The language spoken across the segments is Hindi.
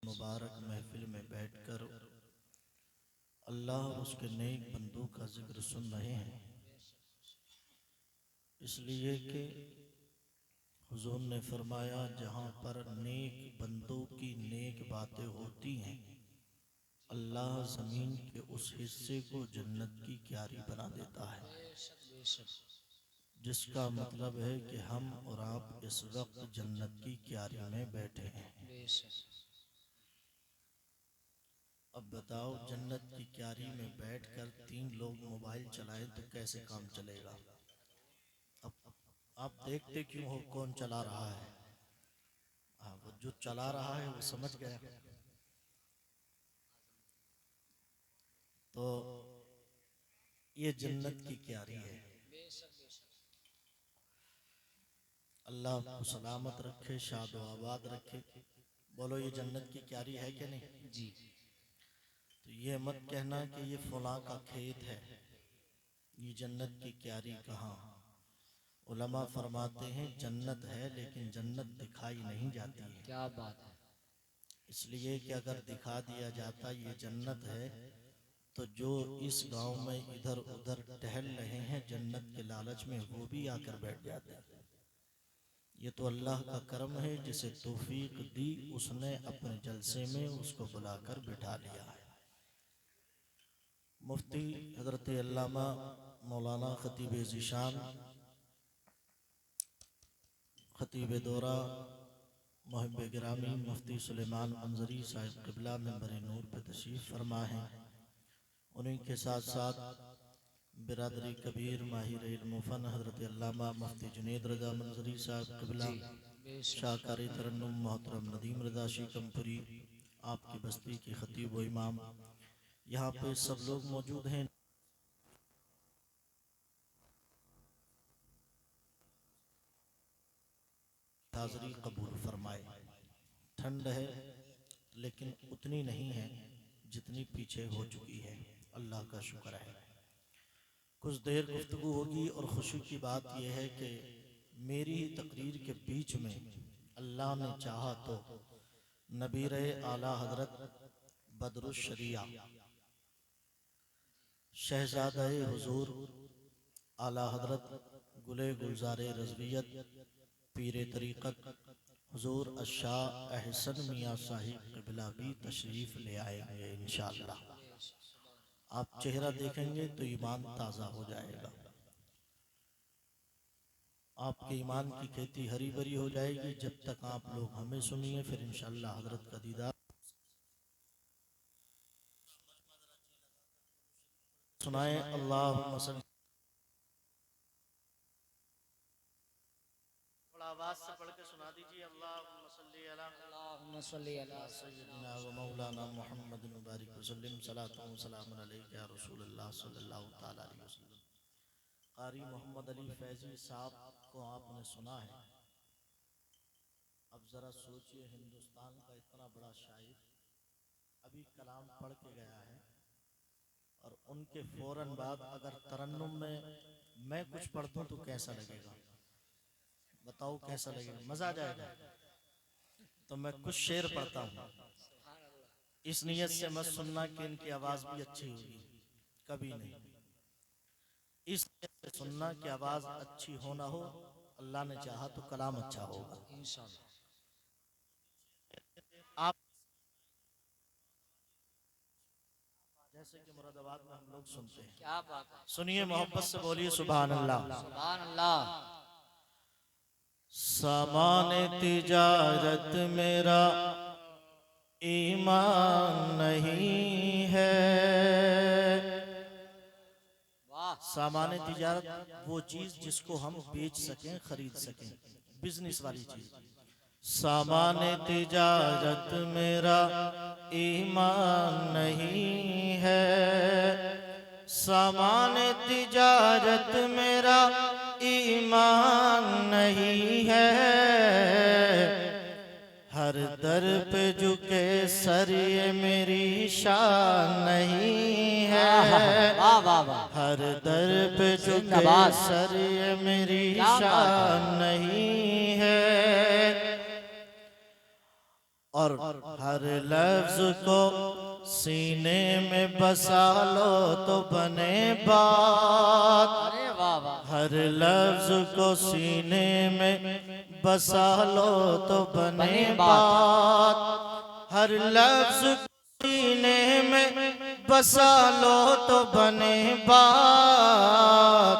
मुबारक महफिल में बैठकर अल्लाह और उसके नेक बंदों का जिक्र सुन रहे हैं, इसलिए कि हुजूर ने फरमाया जहाँ पर नेक बंदों की नेक बातें होती हैं, अल्लाह ज़मीन के उस हिस्से को जन्नत की क्यारी बना देता है। जिसका मतलब है कि हम और आप इस वक्त जन्नत की क्यारी में बैठे हैं। अब बताओ, जन्नत की क्यारी में बैठकर 3 लोग मोबाइल चलाएं तो कैसे काम चलेगा? अब आप देखते क्यों हो कौन चला रहा है? हाँ, वो जो चला रहा है वो समझ गया। तो ये जन्नत की क्यारी है। अल्लाह आपको सलामत रखे, शाद व आबाद रखे। बोलो, ये जन्नत की क्यारी है कि नहीं जी? तो ये मत कहना कि ये फलां का खेत है, ये जन्नत की क्यारी कहाँ। उलमा फरमाते हैं जन्नत है लेकिन जन्नत दिखाई नहीं जाती है। क्या बात है। इसलिए कि अगर दिखा दिया जाता ये जन्नत है तो जो इस गांव में इधर उधर टहल रहे हैं जन्नत के लालच में, वो भी आकर बैठ जाते हैं। ये तो अल्लाह का करम है, जिसे तौफीक दी उसने अपने जलसे में उसको बुलाकर बिठा लिया है। मुफ्ती हजरत अल्लामा मौलाना खतीब ज़ीशान खतीब दौरा मोहब्ब गिरामी मुफ्ती सुलेमान मंजरी साहिब क़िबला मिंबर नूर पे तशरीफ़ फरमा है। उन्हीं के साथ साथ बिरादरी कबीर माहिर इल्म फ़न हज़रत अल्लामा मुफ्ती जुनैद रज़ा मंजरी साहिब क़िबला, शाहकारी तरन्नुम मोहतरम नदीम रज़ा शिकमपुरी, आपकी बस्ती की खतीब व इमाम, यहाँ पे सब लोग मौजूद हैं। हाज़री कबूल फरमाए। ठंड है लेकिन उतनी नहीं है जितनी पीछे हो चुकी है, अल्लाह का शुक्र है। कुछ देर गुफ्तगू होगी और खुशी की बात यह है कि मेरी ही तकरीर के बीच में अल्लाह ने चाहा तो नबीर आला हजरत बदरुश शरिया शहजादा हुजूर आला हजरत गुले गुलजारे रज़वियत पीरे तरीक़त हुजूर अशाह अहसन मियाँ साहिब क़िबला भी तशरीफ़ ले आएंगे इंशाअल्लाह। आप चेहरा देखेंगे तो ईमान ताज़ा हो जाएगा, आपके ईमान की खेती हरी भरी हो जाएगी। जब तक आप लोग हमें सुनिए, फिर इंशाअल्लाह हजरत का दीदार सुनाए। अल्लाहुम्मा सल्ली, थोड़ा आवाज से पढ़ के सुना दीजिए। अल्लाहुम्मा सल्ली अला सय्यिदिना व मौलाना मुहम्मद मुबारक वसल्लम सलातु व सलामुन अलैका या रसूलल्लाह सल्लल्लाहु तआला अलैहि वसल्लम। कारी मोहम्मद अली फैजी साहब को आपने सुना है। अब ज़रा सोचिए, हिंदुस्तान का इतना बड़ा शायर अभी कलाम पढ़ के गया है और उनके फौरन बाद अगर तरन्नुम में मैं कुछ पढ़ दूं तो कैसा लगेगा? बताओ कैसा लगेगा? मज़ा आ जाएगा। तो मैं कुछ शेर पढ़ता हूँ, इस नियत से मत सुनना कि इनकी आवाज़ भी अच्छी होगी, कभी नहीं। इस नियत से सुनना कि आवाज़ अच्छी हो ना हो, अल्लाह ने चाहा तो कलाम अच्छा होगा इंशाअल्लाह। आप जैसे कि मुरादाबाद में हम लोग सुनते हैं। क्या बात है। सुनिए, मोहब्बत से बोलिए सुभान अल्लाह। सुभान अल्लाह। सामान तिजारत मेरा ईमान नहीं है। सामान तिजारत वो चीज जिसको हम बेच सकें, खरीद सकें, बिजनेस वाली चीज। सामान तिजारत मेरा ईमान नहीं है, सामान तिजारत मेरा ईमान नहीं है। हर दर पे झुके सर ये मेरी शान नहीं है। हर दर पे झुके सर ये मेरी शान नहीं है। और हर लफ्ज को सीने में बसा लो तो बने बात। अरे वाह वाह। हर लफ्ज को सीने में बसा लो तो बने बात। हर लफ्ज को सीने में बसा लो तो बने बात।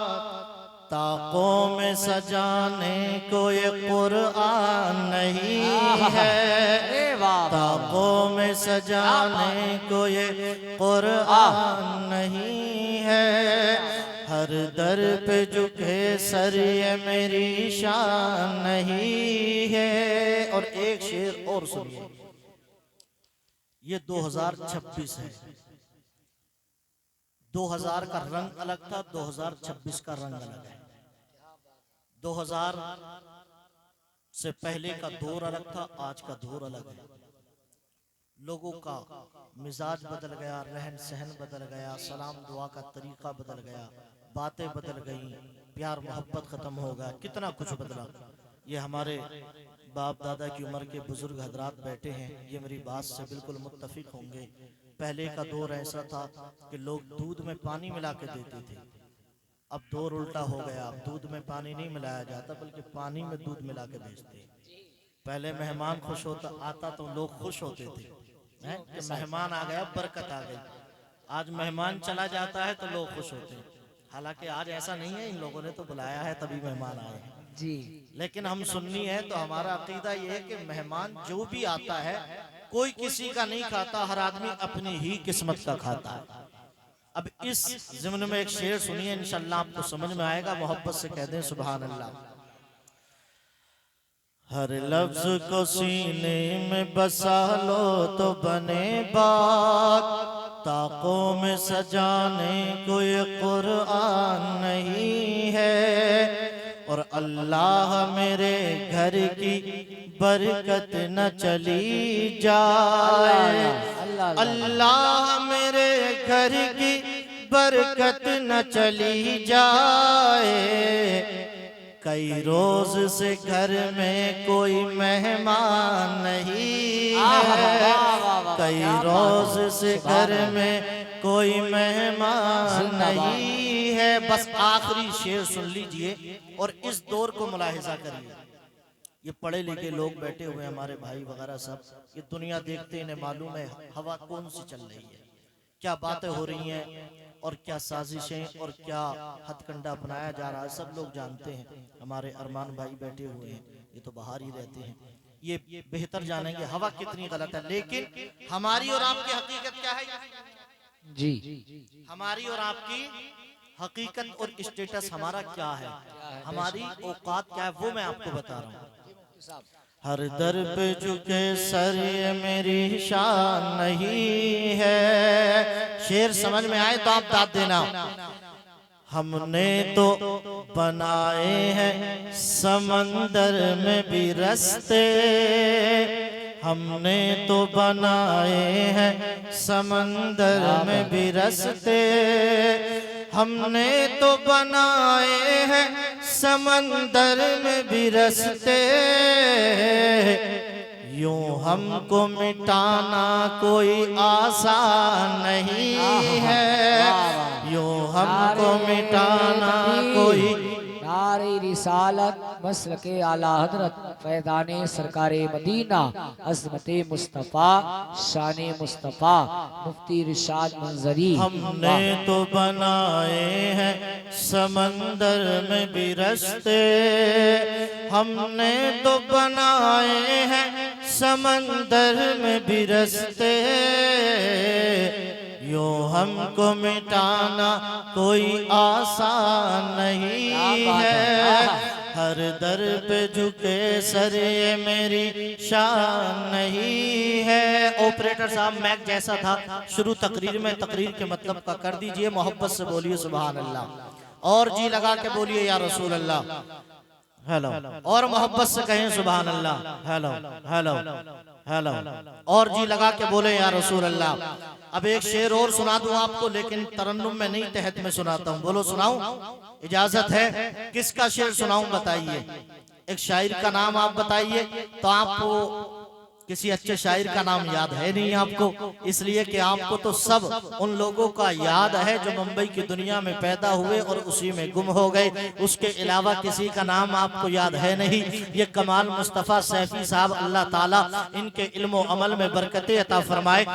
ताकों में सजाने को ये कुरान नहीं है। ताकों में सजाने को ये कुरान नहीं है। हर दर पे झुके सर ये मेरी शान नहीं है। और एक शेर और सुनिए, ये 2026 है। 2000 का रंग अलग था, 2026 का रंग अलग है। 2000 से पहले का दौर अलग था, आज का दौर अलग है। लोगों का मिजाज बदल गया, रहन सहन बदल गया, सलाम दुआ का तरीका बदल गया, बातें बदल गई, प्यार मोहब्बत खत्म हो गया, कितना कुछ बदला। ये हमारे बाप दादा की उम्र के बुजुर्ग हजरात बैठे हैं, ये मेरी बात से बिल्कुल मुत्तफिक होंगे। पहले का दौर ऐसा था कि लोग दूध में पानी मिला के देते थे। अब दौर उल्टा हो गया, अब दूध में पानी नहीं मिलाया जाता बल्कि पानी में दूध मिला के बेचते। पहले मेहमान खुश होता आता तो लोग खुश होते थे कि मेहमान आ गया, बरकत आ गई। आज मेहमान चला जाता है तो लोग खुश होते हैं। हालांकि आज ऐसा नहीं है, इन लोगों ने तो बुलाया है तभी मेहमान आए हैं जी। लेकिन हम सुन्नी है तो हमारा अकीदा ये है कि मेहमान जो भी आता है कोई किसी का नहीं खाता, हर आदमी अपनी ही किस्मत का खाता है। अब इस ज़िम्न में एक शेर सुनिए, इंशाल्लाह आपको समझ में आएगा। मोहब्बत से कह दें सुभान अल्लाह। हर लफ्ज को सीने में बसा लो तो बने बात। ताकों में सजाने को ये कुरान नहीं है। और अल्लाह मेरे घर की बरकत न चली जाए। अल्लाह मेरे घर की बरकत न चली जाए। कई रोज से घर में कोई मेहमान नहीं है। कई रोज से घर में कोई मेहमान नहीं है। बस आखिरी शेर सुन लीजिए और इस दौर को मुलाहिजा करिए। ये पढ़े लिखे लोग बैठे हुए हमारे भाई वगैरह सब, ये दुनिया देखते इन्हें मालूम है हवा कौन सी चल रही है, क्या बातें हो रही हैं और क्या साजिशें और क्या हथकंडा अपनाया जा रहा है, सब लोग जानते हैं। हमारे अरमान भाई बैठे हुए हैं, ये तो बाहर ही रहते हैं, ये बेहतर जानेंगे हवा कितनी गलत है। लेकिन हमारी और आपकी हकीकत क्या है जी? हमारी और आपकी हकीकत और स्टेटस हमारा क्या है, हमारी औकात क्या है, वो मैं आपको बता रहा हूँ। हर दर पे झुके सर ये मेरी शान नहीं है। शेर समझ में आए तो आप दाद देना। हमने तो बनाए हैं समंदर में भी रास्ते। हमने तो बनाए हैं समंदर में भी रास्ते। हमने तो बनाए हैं समंदर में भी रास्ते। यूं हमको मिटाना कोई आसान नहीं है। यूं हमको मिटाना कोई नारे रिसालत मसलके आला हजरत फैज़ाने सरकारे मदीना अज़मते मुस्तफ़ा शाने मुस्तफ़ा मुफ्ती इरशाद मंजरी। हमने तो बनाए हैं समंदर में भी रास्ते। हमने तो बनाए हैं समंदर में भी रास्ते। यूं हमको मिटाना कोई आसान नहीं है। हर दर पे झुके सर ये मेरी शान नहीं है। ऑपरेटर साहब मैक जैसा था शुरू तकरीर में, तकरीर के मतलब का कर दीजिए। मोहब्बत से बोलिए सुभान अल्लाह और जी लगा के बोलिए या रसूल अल्लाह। हेलो और मोहब्बत से कहें सुभान अल्लाह। हेलो हेलो हेलो और जी लगा के बोले या रसूल अल्लाह। अब एक शेर और सुना दूं आपको, लेकिन तरन्नुम में नहीं तहत में सुनाता हूं। बोलो सुनाऊं? इजाजत है? किसका शेर सुनाऊं बताइए? एक शायर का नाम आप बताइए तो आपको किसी अच्छे शायर का नाम याद है नहीं आपको, इसलिए कि आपको तो सब उन लोगों का याद है जो मुंबई की दुनिया में पैदा हुए और उसी में गुम हो गए। उसके अलावा किसी का नाम आपको याद है नहीं। ये कमाल मुस्तफ़ा सैफी साहब, अल्लाह ताला इनके इल्म अमल में बरकतें अता फरमाए,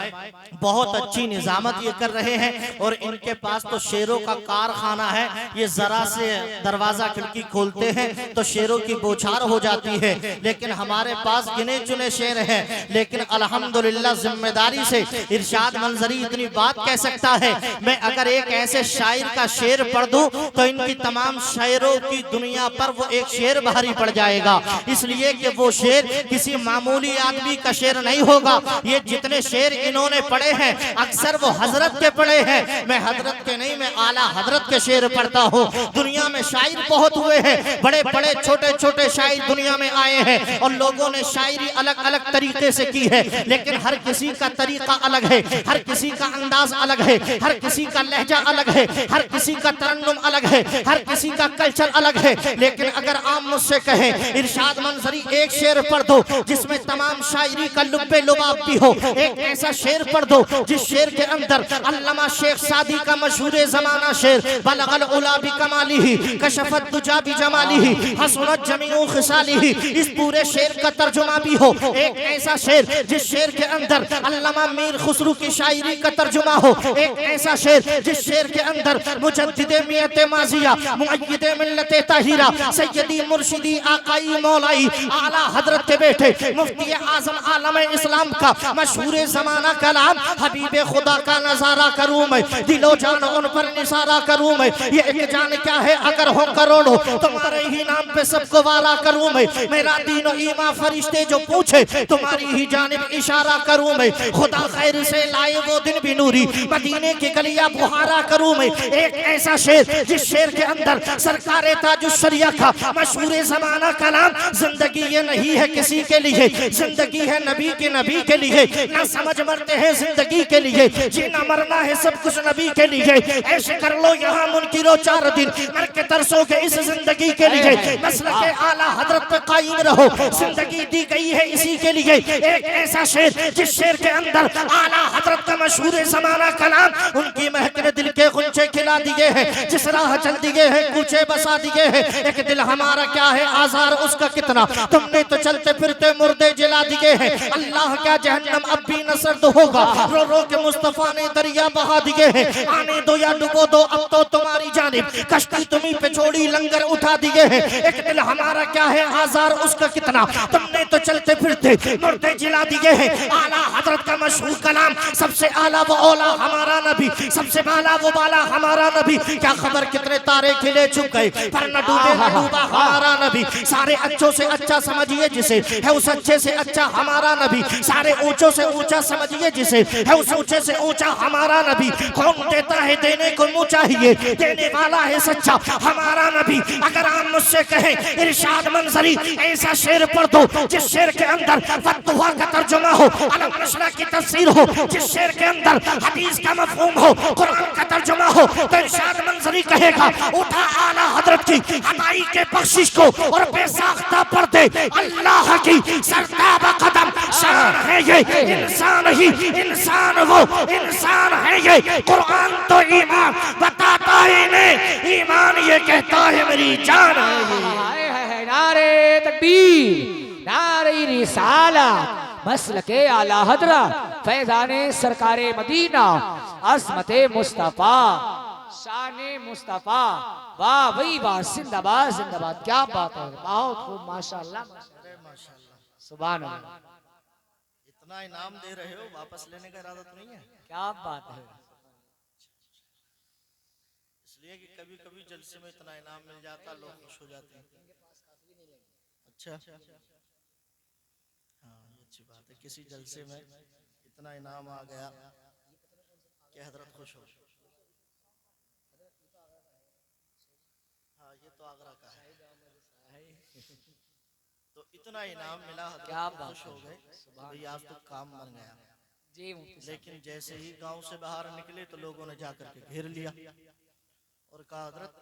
बहुत अच्छी निजामत ये कर रहे हैं। और इनके पास तो शेरों का कारखाना है। ये जरा से दरवाजा खिड़की खोलते हैं तो शेरों की बौछार हो जाती है। लेकिन हमारे पास गिने चुने शेर हैं, लेकिन अल्हम्दुलिल्लाह जिम्मेदारी से इरशाद मंजरी इतनी बात कह सकता है, मैं अगर एक ऐसे शायर का शेर पढ़ दूं तो इनकी तमाम शायरों की दुनिया पर वो एक शेर भारी पड़ जाएगा। इसलिए कि वो शेर किसी मामूली आदमी का शेर नहीं होगा। ये जितने शेर इन्होंने पढ़े हैं अक्सर वो हजरत के पढ़े हैं। मैं हजरत के नहीं, मैं आला हजरत के शेर पढ़ता हूँ। दुनिया में शायर बहुत हुए हैं, बड़े बड़े छोटे छोटे शायर दुनिया में आए हैं और लोगों ने शायरी अलग अलग तरीके से की है, लेकिन हर किसी का तरीका अलग है, हर किसी का अंदाज अलग है, हर किसी का लहजा अलग है, हर किसी का तरन्नुम अलग है, हर किसी का कल्चर अलग है। लेकिन अगर आप मुझसे कहें इरशाद मंजरी एक शेर पढ़ दो जिसमें तमाम शायरी का लुब्बे लुबाब भी हो, एक ऐसा शेर पढ़ दो जिस शेर के अंदर अल्लामा शेख सादी का मशहूर जमाना शेर बलगल उला भी कमालिही कशफत दुजा भी जमालिही हसनत जमीउ खिसालिही, इस पूरे शेर का तर्जुमा भी हो। एक ऐसा शेर जिस शेर के अंदर अल्लामा मीर खुसरू की शायरी का तर्जुमा हो। एक ऐसा शेर जिस शेर के अंदर मुजद्दिदे मियत माजिया मुअय्यिदे मिल्लत ताहिरा सैयदी मुर्शिदी आकाई मौलाई आला हजरत के बेटे मुफ्ती आजम आलम इस्लाम का मशहूर जमाना कलाम हबीबे खुदा का नजारा करूं मैं, दिलो जान उन पर निसारा करूं मैं। ये एक जान क्या है अगर हो करोड़ों तुम्हारे ही नाम पे सबको वारा करूं मैं। मेरा दीनो ईमा फरिश्ते जो पूछे तुम्हारी ही जानिब इशारा करूं मैं। खुदा खैर से लाए वो दिन भी नूरी मदीने की गलियां बुहारा करूं मैं। एक ऐसा शेर जिस शेर के अंदर सरकारे ताजुश शरिया का मशहूर जमाना कलाम जिंदगी ये नहीं है किसी के लिए, जिंदगी है नबी के लिए। ना समझ मरते हैं जिंदगी के लिए, जीना मरना है सब कुछ नबी के लिए। ऐसे कर लो यहाँ मुनकिरो 4 दिन मर के तरसोगे इस जिंदगी के लिए। मसलक के आला हजरत पे कायम रहो, जिंदगी दी गई है इसी के लिए। एक ऐसा शेर जिस शेर के अंदर आला हजरत का मशहूर जमाना कलाम उनकी महक ने दिल के गुंचे खिला दिए हैं, जिस राह चल दिए हैं कूचे बसा दिए हैं। एक दिल हमारा क्या है आजार उसका कितना, तुमने तो चलते फिरते मुर्दे जला दिए हैं। अल्लाह क्या जहन्नम अब भी न सर्द होगा, रो रो के मुस्तफा ने दरिया बहा दिए हैं। आने दो या डुबो दो अब तो तुम्हारी जानिब, कश्ती तुम्ही पे छोड़ी लंगर उठा दिए हैं। एक दिल हमारा क्या है आजार उसका कितना, तुमने तो चलते फिरते मुर्दे जला दिए हैं। आला हजरत का मशहूर कलाम सबसे आला वो औला हमारा नबी, सबसे बाला वो बाला हमारा नबी। क्या खबर कितने तारे खिले छुप गए पर न डूबे न डूबा हमारा नबी। सारे अच्छों से अच्छा समझिए जिसे है उस अच्छे से अच्छा हमारा नबी। सारे ऊंचों से ऊंचा समझिए जिसे है उस ऊंचे से ऊंचा हमारा नबी। कौन देता है देने को मुँह चाहिए, देने वाला है सच्चा हमारा नबी। अगर आप मुझसे कहें इरशाद मंजरी ऐसा शेर पढ़ दो जिस शेर के अंदर फतवा का तर्जुमा हो, अलम नशरा की तफसीर हो, जिस शेर के अंदर हदीस का मफहूम हो, कुरान का तर्जुमा हो, तो इरशाद मंजरी कहेगा उठा आला हजरत की हदाई के बख्शिश को और बेसाख्ता पढ़ दे अल्लाह की सरताब कदम शान है ये। इंसान ही इंसान वो इंसान है ये। कुरान तो ईमान बताता है इन्हें, ईमान ये कहता है मेरी जान है। नारे तकबीर, नारे रिसालत, मसलके आला हजरत, फैजाने सरकारे मदीना, अज़मते मुस्तफा, शाने मुस्तफा। वाह भाई वाह, जिंदाबाद जिंदाबाद, क्या बात है, बहुत खूब माशाअल्लाह सुभान अल्लाह। इतना इनाम दे रहे हो, वापस लेने का इरादा तो नहीं है? क्या बात है। इसलिए कि कभी कभी जलसे में इतना इनाम मिल जाता लोग खुश हो जाते हैं। अच्छा हाँ, ये अच्छी बात है। किसी जलसे में इतना इनाम आ गया कि हजरत खुश हो। हाँ, ये तो आगरा का है। तो इतना इनाम मिला, हजरत खुश हो गए भाई आज तो काम बन गया जी। लेकिन जैसे ही गांव से बाहर निकले तो लोगों ने जाकर के घेर लिया और कहा हजरत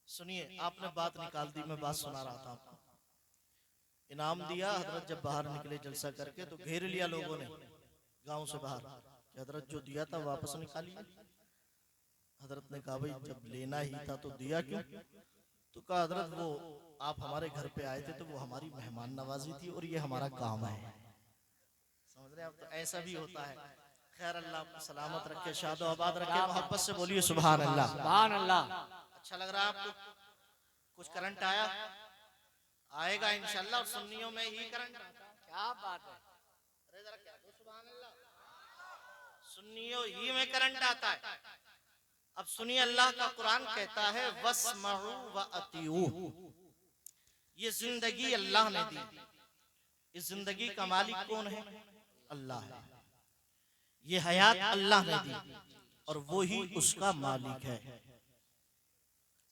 सुनिए, आपने बात निकाल दी, मैं बात सुना रहा था आपको। इनाम दिया। हजरत जब बाहर निकले जलसा करके तो घेर लिया लोगों ने गांव से बाहर कि हजरत जो दिया था वापस निकालिए। हजरत ने कहा भाई जब लेना ही था तो दिया क्यों? तो कहा हजरत वो आप हमारे घर पे आए थे तो वो हमारी मेहमान नवाजी थी और ये हमारा काम है। समझ रहे आप? तो ऐसा भी होता है। खैर अल्लाह आपको सलामत रखे, शादो आबाद रखे। मोहब्बत से बोलिए सुभान अल्लाह। सुभान अल्लाह। अच्छा लग रहा है आपको? कुछ करंट आया? आएगा इंशाल्लाह। और सुन्नियों में ही करंट। क्या बात है। अरे जरा क्या दो सुभान अल्लाह। सुन्नियों ही में करंट आता है। अब सुनिए, अल्लाह का कुरान कहता है वस्मउ व अतिऊ। ये जिंदगी अल्लाह ने दी। इस जिंदगी का मालिक कौन है? अल्लाह है। ये हयात अल्लाह ने दी और वो ही उसका मालिक है।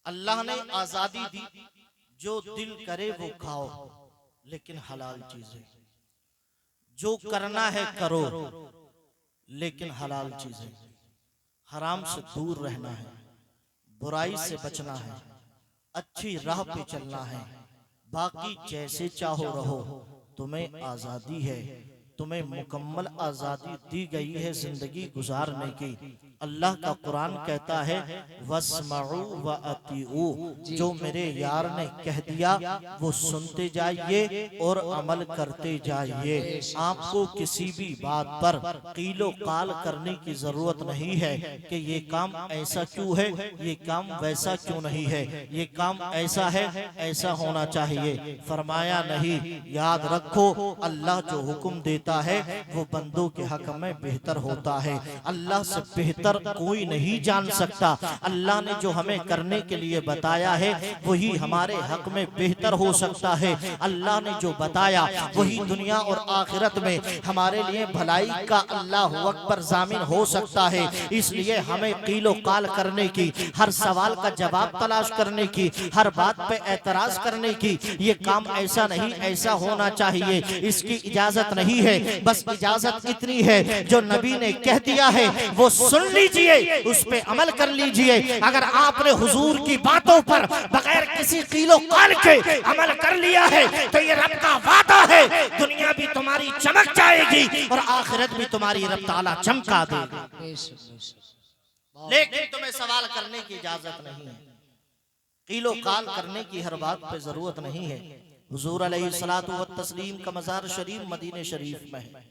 अल्लाह ने आजादी दी, जो दिल करे वो खाओ लेकिन हलाल चीजें। जो करना है करो लेकिन हलाल चीजें। हराम से दूर रहना है, बुराई से बचना है, अच्छी राह पे चलना है। बाकी जैसे चाहो रहो, तुम्हें आजादी है। तुम्हें मुकम्मल आजादी दी गई है जिंदगी गुजारने की। अल्लाह का कुरान कहता है वस्मउ व अतीऊ। जो मेरे यार ने कह दिया वो सुनते जाइए और अमल करते जाइए। आपको किसी भी बात पर कीलो काल करने की जरूरत नहीं है कि ये काम ऐसा क्यों है, ये काम वैसा क्यों नहीं है, ये काम ऐसा है ऐसा होना चाहिए। फरमाया नहीं, याद रखो अल्लाह जो हुक्म देता है वो बंदों के हक में बेहतर होता है। अल्लाह से बेहतर कोई नहीं जान सकता। अल्लाह ने जो हमें करने के लिए बताया है वही हमारे हक में बेहतर हो सकता है। अल्लाह ने जो बताया वही दुनिया और आखिरत में हमारे लिए भलाई का अल्लाह अकबर जामिन हो सकता है। इसलिए हमें कीलो काल करने की, हर सवाल का जवाब तलाश करने की, हर बात पे एतराज करने की, ये काम ऐसा नहीं ऐसा होना चाहिए, इसकी इजाजत नहीं है। बस इजाजत इतनी है जो नबी ने कह दिया है वो सुन लीजिए, उस पे अमल कर लीजिए। अगर आपने हुजूर की बातों पर बगैर किसी कीलो काल के अमल कर लिया है तो ये रब का वादा है, दुनिया भी तुम्हारी चमक जाएगी और आखिरत भी तुम्हारी रब ताला चमका देगा। लेकिन तुम्हें सवाल करने की इजाजत नहीं है, कीलो काल करने की हर बात पे जरूरत नहीं है। हुजूर अलैहिस्सलातु व तस्लीम का मज़ार शरीफ मदीने शरीफ में है।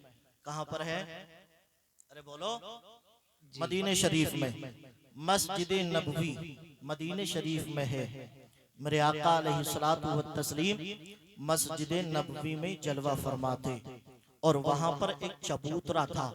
कहाँ पर है? अरे बोलो। मदीने शरीफ में। मस्जिद नबवी मदीने शरीफ में है। मेरे आका अलैहिस्सलातु व तस्लीम मस्जिद नबवी में जलवा फरमाते और वहां पर एक चबूतरा था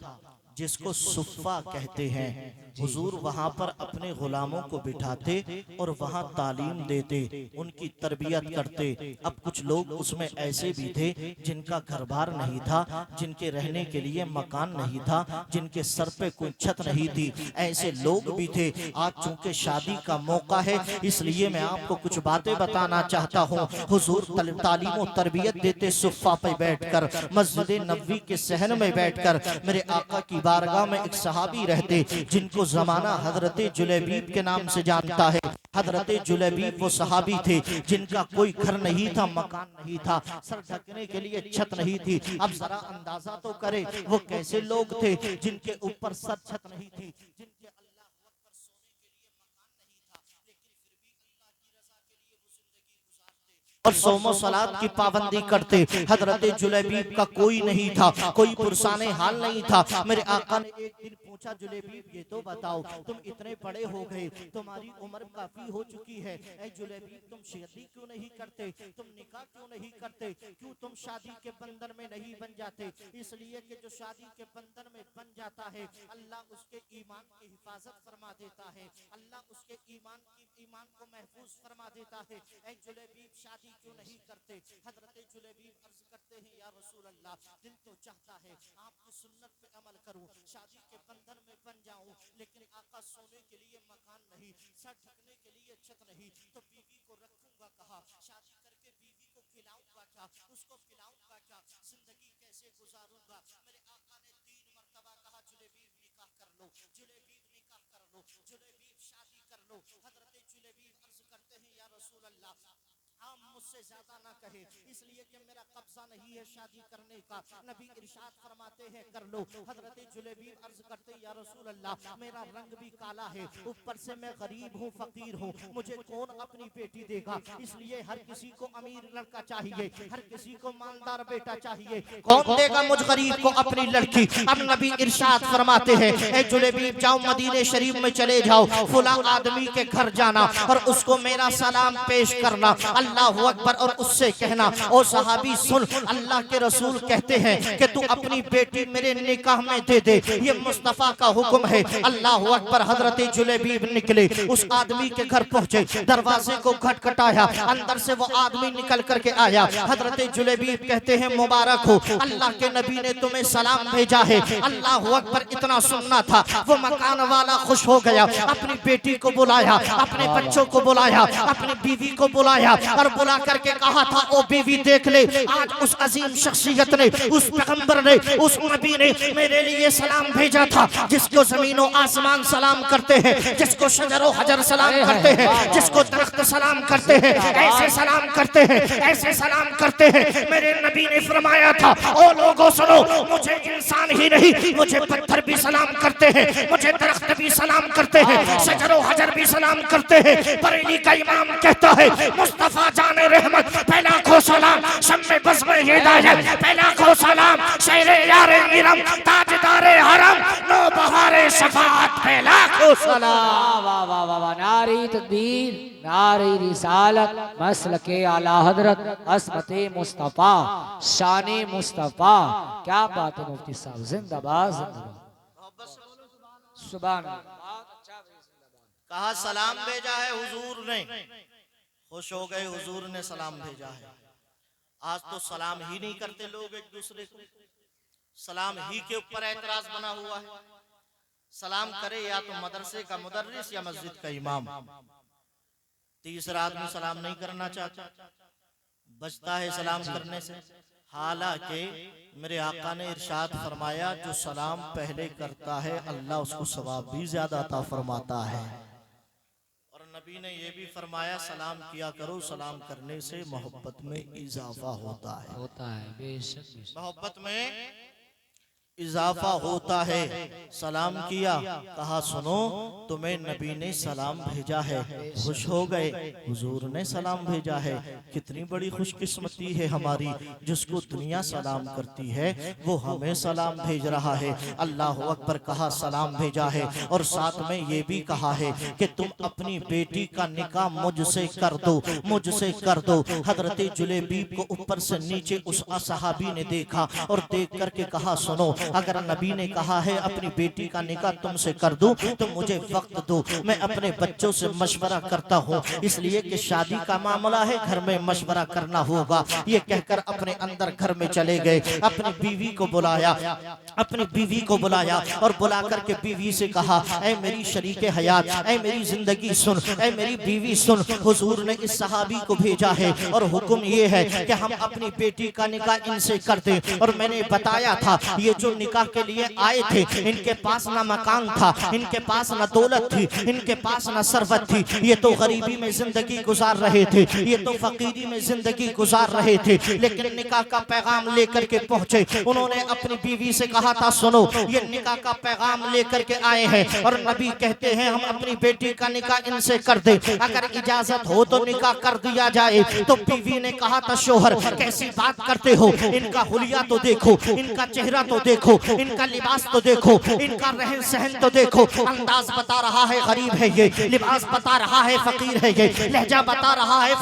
जिसको सुफ़ा कहते हैं। हुजूर वहां पर अपने गुलामों को बिठाते और वहां तालीम देते, उनकी तरबियत करते। अब कुछ लोग उसमें ऐसे भी थे जिनका घर बार नहीं था, जिनके रहने के लिए मकान नहीं था, जिनके सर पे कोई छत नहीं थी, ऐसे लोग भी थे। आज चूंकि शादी का मौका है इसलिए मैं आपको कुछ बातें बताना चाहता हूँ। हुजूर तालीम और तरबियत देते सुफ़ा पे बैठकर, मस्जिद नबवी के सहन में बैठकर। मेरे आका की बारगाह में एक सहाबी रहते जिनको जमाना हजरत जुलैबीब के नाम से जानता है। हजरत जुलैबीब वो सहाबी थे जिनका कोई घर नहीं था, मकान नहीं था, सर ढकने के लिए छत नहीं थी। अब जरा अंदाजा तो करे वो कैसे लोग थे जिनके ऊपर सर छत नहीं थी, जिनके अल्लाह अकबर सोने के लिए मकान नहीं था, लेकिन फिर भी अल्लाह की रजा के लिए वो जिंदगी गुजारते और सोमो सलात की पाबंदी करते। हजरत जुलैबीब का कोई नहीं था, कोई पुरसाने हाल नहीं था। मेरे आका ने एक दिन पूछा, जुलैबीब ये तो बताओ तुम इतने बड़े हो गए, तुम्हारी उम्र काफी हो चुकी है, ऐ जुलैबीब तुम शादी क्यों नहीं करते, तुम निकाह क्यों नहीं करते, क्यों तुम शादी के बंधन में नहीं बन जाते? इसलिए कि जो शादी के बंधन में बन जाता है अल्लाह उसके ईमान की हिफाजत फरमा देता है, अल्लाह उसके ईमान को महफूज फरमा देता है। ऐ जुलैबीब शादी क्यों नहीं करते? हजरत जुलैबीब अर्ज करते हैं, या रसूल अल्लाह दिल तो चाहता है आपकी सुन्नत पे अमल करूं, शादी के बंधन में बन जाऊं, लेकिन आका सोने के लिए मकान नहीं, सर ढकने के लिए छत नहीं, तो बीवी को रखूंगा कहाँ? शादी करके बीवी को खिलाऊंगा क्या, उसको पिलाऊंगा क्या, जिंदगी कैसे गुजारूंगा? मेरे आका ने 3 मरतबा कहा, जुलैबीब निकाह कर लो, जुलैबीब निकाह कर लो, जुलैबीब शादी कर लो। हजरत जुलैबीब अर्ज करते हैं, या रसूल अल्लाह आप मुझसे ज्यादा ना कहे, इसलिए कि मेरा कब्जा नहीं है शादी करने का। नबी इरशाद फरमाते हैं कर लो। हजरत जुलेबीब अर्ज करते या रसूल अल्लाह, मेरा रंग भी काला है, ऊपर से मैं गरीब हूँ, फकीर हूँ, मुझे कौन अपनी बेटी देगा? इसलिए हर किसी को अमीर लड़का चाहिए, हर किसी को मालदार बेटा चाहिए। कौन देगा मुझ गरीब को अपनी लड़की? अब नबी इरशाद फरमाते हैं, ए जुलेबीब जाओ मदीने शरीफ में चले जाओ, फुला आदमी के घर जाना और उसको मेरा सलाम पेश करना, अल्लाह अकबर, और उससे कहना ओ सहाबी सुन, अल्लाह के रसूल कहते हैं कि तू अपनी बेटी मेरे निकाह में दे दे, ये मुस्तफा का हुक्म है। अल्लाह अकबर। हजरत जुलेबीब निकले, उस आदमी के घर पहुंचे, दरवाजे को खटखटाया, अंदर से वो आदमी निकल करके आया। हजरत जुलेबीब कहते हैं मुबारक हो, अल्लाह के नबी ने तुम्हें सलाम भेजा है। अल्लाह अकबर। इतना सुनना था, वो मकान वाला खुश हो गया, अपनी बेटी को बुलाया, अपने बच्चों को बुलाया, अपनी बीवी को बुलाया और बुला करके कहा था ओ बीवी देख ले, आज उस अजीम शख्सियत ने, उस पैगंबर ने, उस नबी ने मेरे लिए सलाम भेजा था, जिसको जमीन और आसमान सलाम करते हैं, जिसको शजर और हजर सलाम करते हैं, जिसको दरख्त सलाम करते हैं, ऐसे सलाम करते हैं, ऐसे सलाम करते हैं। मेरे नबी ने फरमाया था ओ लोगों सुनो, मुझे इंसान ही नहीं, मुझे पत्थर भी सलाम करते हैं, मुझे दरख्त भी सलाम करते हैं, शजर और हजर भी सलाम करते हैं। बरेली का इमाम कहता है मुस्तफा जाने रहमत पहला खो सलाम, शम्मे बज़्म में हिदायत पहला खो सलाम, शहरे यारे इरम ताजदारे हरम नो बहारे शफाअत पहला खो सलाम। वाह वाह वाह वाह, नारी तकबीर, नारी रिसालत, मसलके आला हजरत, असमते मुस्तफा, शाने मुस्तफा। क्या बात है मुफ्ती साहब, जिंदाबाद जिंदाबाद, सुभान अल्लाह। कहा सलाम भेजा है हुजूर ने, खुश हो गए, हुजूर ने सलाम भेजा है। आज तो सलाम ही नहीं करते लोग एक दूसरे को, सलाम ही के ऊपर एतराज बना हुआ है। सलाम करे या तो मदरसे का मुदर्रिस या मस्जिद का इमाम, तीसरा आदमी सलाम नहीं करना चाहता, बचता है सलाम करने से। हालांकि मेरे आका ने इरशाद फरमाया जो सलाम पहले करता है अल्लाह उसको सवाब भी ज्यादा अता फरमाता है। और नबी ने ये भी फरमाया सलाम किया करो, सलाम करने से मोहब्बत में इजाफा होता है, बेशक मोहब्बत में इजाफा होता है। सलाम किया, कहा सुनो तुम्हें नबी ने सलाम भेजा है, खुश हो गए, हुजूर ने सलाम भेजा है। कितनी बड़ी खुशकिस्मती है हमारी, जिसको दुनिया सलाम करती है वो हमें सलाम भेज रहा है। अल्लाह अकबर। कहा सलाम भेजा है और साथ में ये भी कहा है कि तुम अपनी बेटी का निकाह मुझसे कर दो, मुझसे कर दो। हजरत जुलेबीब को ऊपर से नीचे उस सहाबी ने देखा और देख करके कहा सुनो, अगर नबी ने कहा है अपनी बेटी का निकाह तुमसे कर दूं तो मुझे वक्त दो, मैं अपने बच्चों से मशवरा करता हूँ, इसलिए कि शादी का मामला है, घर में मशवरा करना होगा। ये कहकर अपने अंदर घर में चले गए, अपनी बीवी को बुलाया, अपनी बीवी को बुलाया और बुला करके बीवी से कहा ऐ मेरी शरीके हयात, ऐ मेरी जिंदगी सुन, ऐ मेरी बीवी सुन, हुजूर ने इस सहाबी को भेजा है और हुक्म ये है कि हम अपनी बेटी का निकाह इनसे कर दें। और मैंने बताया था ये जो निकाह के लिए आए थे इनके पास ना मकान था, इनके पास ना दौलत थी, इनके पास ना सरवत थी, ये तो गरीबी में जिंदगी गुजार रहे थे, ये तो फकीरी में जिंदगी गुजार रहे थे। लेकिन निकाह का पैगाम लेकर के पहुंचे, उन्होंने अपनी बीवी से कहा था सुनो ये निकाह का पैगाम लेकर के आए हैं और नबी कहते हैं हम अपनी बेटी का निकाह इनसे कर दे, अगर इजाजत हो तो निकाह कर दिया जाए। तो बीवी ने कहा था शोहर कैसी बात करते हो, इनका हुलिया तो देखो, इनका चेहरा तो देखो, इनका लिबास तो देखो, इनका रहन सहन तो देखो, अंदाज बता रहा है गरीब है ये, लिबास बता रहा है फकीर है ये, लहजा बता रहा है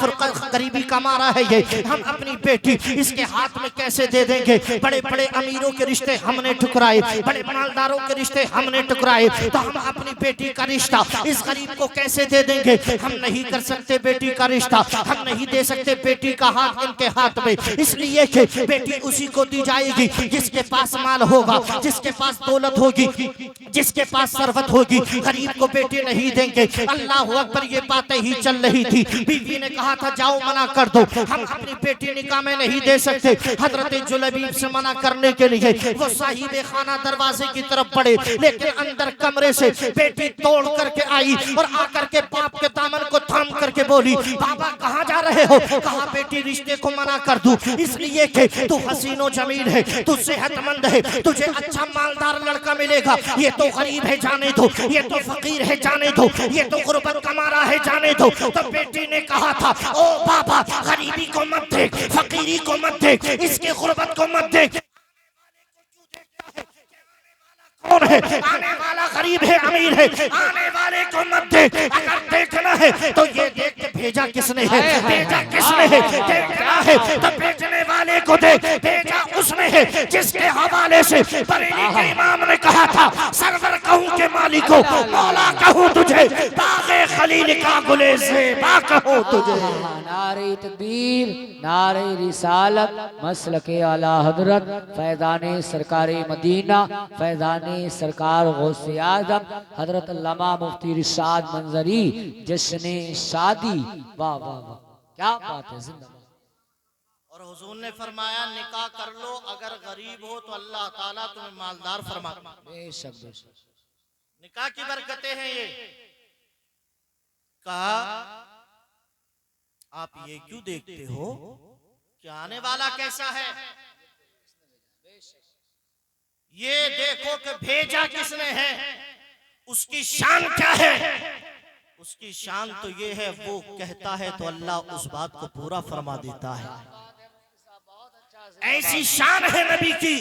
गरीबी का मारा है ये। हम अपनी बेटी इसके हाथ में कैसे दे देंगे? बड़े बड़े अमीरों के रिश्ते हमने ठुकराए, बड़े मालदारों के रिश्ते हमने ठुकराए, तो हम अपनी बेटी का रिश्ता इस गरीब को कैसे दे देंगे? हम नहीं कर सकते बेटी का रिश्ता, हम नहीं दे सकते बेटी का हाथ इनके हाथ में, इसलिए कि बेटी उसी को दी जाएगी जिसके पास माल होगा, जिसके पास दौलत होगी, जिसके पास सरवत होगी, गरीब को बेटी नहीं देंगे। अल्लाह अकबर। ये बातें ही चल रही थी। बीवी ने कहा था जाओ मना कर दो, हम अपनी बेटी निकाह में नहीं दे सकते। हजरत जुलैबीब से मना करने के लिए वो साहिब खाना दरवाजे की तरफ बढ़े, लेकिन अंदर कमरे से बेटी तोड़ करके आई और आकर के बाप के दामन को थाम करके बोली, बाबा कहाँ जा रहे हो? कहा बेटी रिश्ते को मना कर दूं, इसलिए कि तू हसीनो जमील है, तू सेहतमंद है, तुझे अच्छा मालदार लड़का मिलेगा। ये तो गरीब है जाने दो, ये तो फकीर है जाने दो, ये तो गुर्बत कमा रहा है जाने दो। तो बेटी ने कहा था ओ बाबा, गरीबी को मत देख, फकीरी को मत देख, इसके गुर्बत को मत देख। कौन है आने वाला? गरीब है अमीर है, आने वाले को मत देख। अगर देखना है तो ये देख के भेजा किसने है, भेजा किसने है। देखना है तो बेचने वाले को देख, भेजा उसने है जिसके हवाले से बरेली के इमाम ने कहा था, सरवर कहूं के मालिक को, मौला कहूं तुझे, बाग़े खलील का गुले ज़ेबा कहूं तुझे। नारे तकबीर, नारे रिसालत, मसलके आला हजरत, फैज़ाने सरकारे मदीना, फैज़ाने सरकार गौसे आज़म हजरत अल्लामा मुफ्ती इरशाद मंजरी जश्ने शादी। वाह वाह वाह, क्या बात है। जिंदाबाद। और हुजूर ने फरमाया निकाह कर लो, अगर गरीब हो तो अल्लाह ताला तुम्हें मालदार फरमा। बेशक बेशक, निकाह की बरकतें हैं ये। कहा आप ये क्यों देखते हो कि आने वाला कैसा है? ये देखो कि भेजा किसने है, उसकी शान क्या है। उसकी शान तो ये है, वो कहता है तो अल्लाह उस बात को पूरा फरमा देता है। ऐसी शान है नबी की,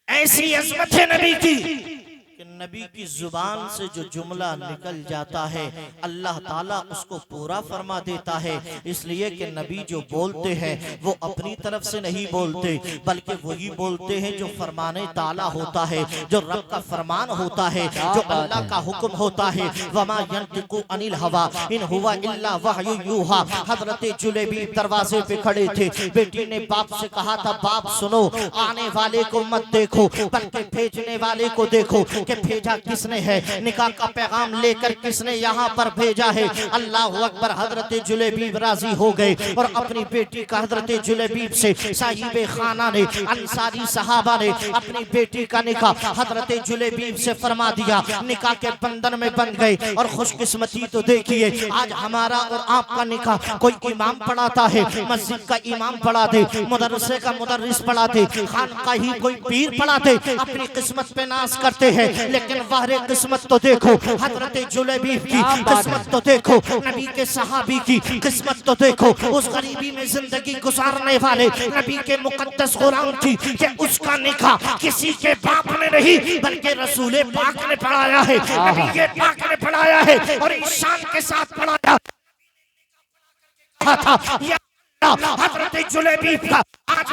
ऐसी अज़मत है नबी की कि नबी की जुबान से जो जुमला निकल जाता है अल्लाह ताला उसको पूरा फरमा देता है। इसलिए कि नबी जो बोलते हैं वो अपनी तरफ से नहीं बोलते, बल्कि वही बोलते हैं जो फरमाने ताला होता है, जो रब का फरमान होता है, जो अल्लाह का हुक्म होता है। वमा यंतिकु अनिल हवा इन हुवा इल्ला वहयु यूहा। हजरत जुलैबीब दरवाजे पे खड़े थे, बेटी ने बाप से कहा था बाप सुनो, आने वाले को मत देखो बल्कि भेजने वाले को देखो कि भेजा किसने है, निकाह का पैगाम लेकर किसने यहाँ पर भेजा है। अल्लाह अकबर। हजरत जुलैबीब राजी हो गए और अपनी बेटी का हजरत जुलैबीब से साहिब खाना ने, अंसारी सहाबा ने अपनी बेटी का निकाह हजरत जुलैबीब से फरमा दिया। निकाह के बंधन में बन गए। और खुशकिस्मती तो देखिए आज हमारा और आपका निकाह कोई इमाम पढ़ाता है, मस्जिद का इमाम पढ़ा दे, मदरसे का मुदर्रिस पढ़ा दे, खानका ही कोई पीर पढ़ा दे, अपनी किस्मत पे नाज करते हैं। लेकिन वाहरे किस्मत तो देखो हजरत जुलैबीब की किस्मत तो देखो, नबी के सहाबी की किस्मत तो देखो, उस गरीबी में जिंदगी गुजारने वाले नबी के मुकद्दस गुलाम की कि उसका निकाह किसी के बाप ने नहीं बल्कि रसूल पाक ने पढ़ाया है, नबी के पाक ने पढ़ाया है और ईशान के साथ पढ़ाया था। हजरत जुलैबीब का आज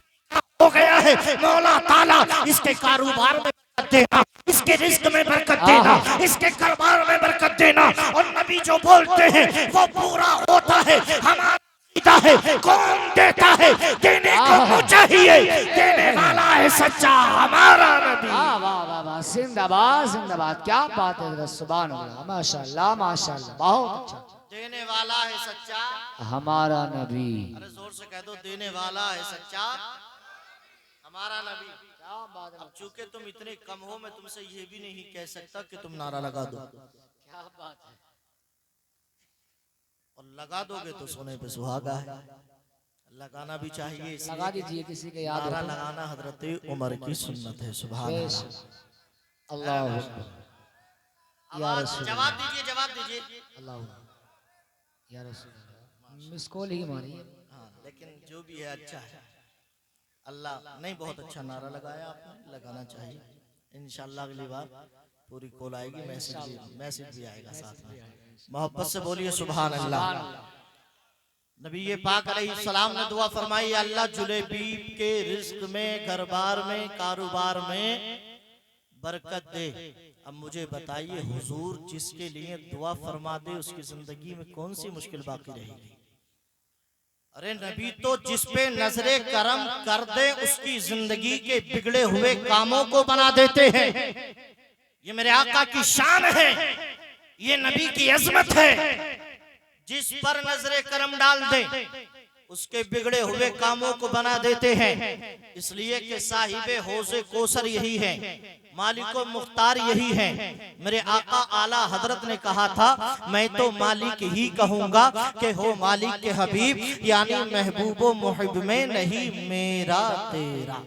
हो गया है। मौला ताला इसके कारोबार में बरकत देना, इसके रिस्क में बरकत देना, इसके कारोबार में बरकत देना। और नबी जो बोलते हैं वो पूरा होता है। हमारा सीधा है, कौन देता है, देने को चाहिए, देने वाला है सच्चा हमारा नबी। वाह वाह वाह वाह, जिंदाबाद जिंदाबाद, क्या बात है। सुभान अल्लाह, माशाल्लाह माशाल्लाह, बहुत अच्छा। देने वाला है सच्चा हमारा नबी। अरे जोर से कह दो, देने वाला है सच्चा हमारा नबी। अब चूंकि तुम इतने कम हो, मैं तुमसे ये भी नहीं कह सकता कि तुम नारा लगा दो। क्या बात है। और लगा दोगे तो सोने पे सुहागा है, लगाना भी चाहिए। लगा दीजिए किसी के याद नारा हो तो। लगाना हजरत उमर की सुन्नत है। सुभान अल्लाह या रसूल, जवाब दीजिए, जवाब दीजिए। अल्लाह या रसूल, मिस कॉल ही मारी है। हाँ, लेकिन जो भी है अच्छा है। अल्लाह नहीं, बहुत अच्छा नारा लगाया आपने, लगाना चाहिए। इंशाल्लाह अगली बार पूरी कॉल आएगी, मैसेज भी आएगा साथ में। मोहब्बत से बोलिए सुभान अल्लाह। नबी पाक अलैहिस्सलाम ने दुआ फरमाई, अल्लाह जुलैबीब के रिस्क में, घरबार में, कारोबार में बरकत दे। अब मुझे बताइए हुजूर जिसके लिए दुआ फरमा दे उसकी जिंदगी में कौन सी मुश्किल बाकी रहेगी? अरे नबी तो जिस पे नजरे करम कर दे उसकी जिंदगी के बिगड़े हुए कामों को बना देते हैं। ये मेरे आका की शान है, ये नबी की अजमत है। जिस पर नजरे करम डाल दे उसके बिगड़े हुए कामों को बना देते हैं। इसलिए कि साहिबे हौज़े कौसर यही है, मालिको मुख्तार यही है। मेरे आका आला हजरत ने कहा था, मैं तो मालिक ही कहूंगा कि हो मालिक के हबीब, यानी महबूबो मुहिब में नहीं मेरा तेरा,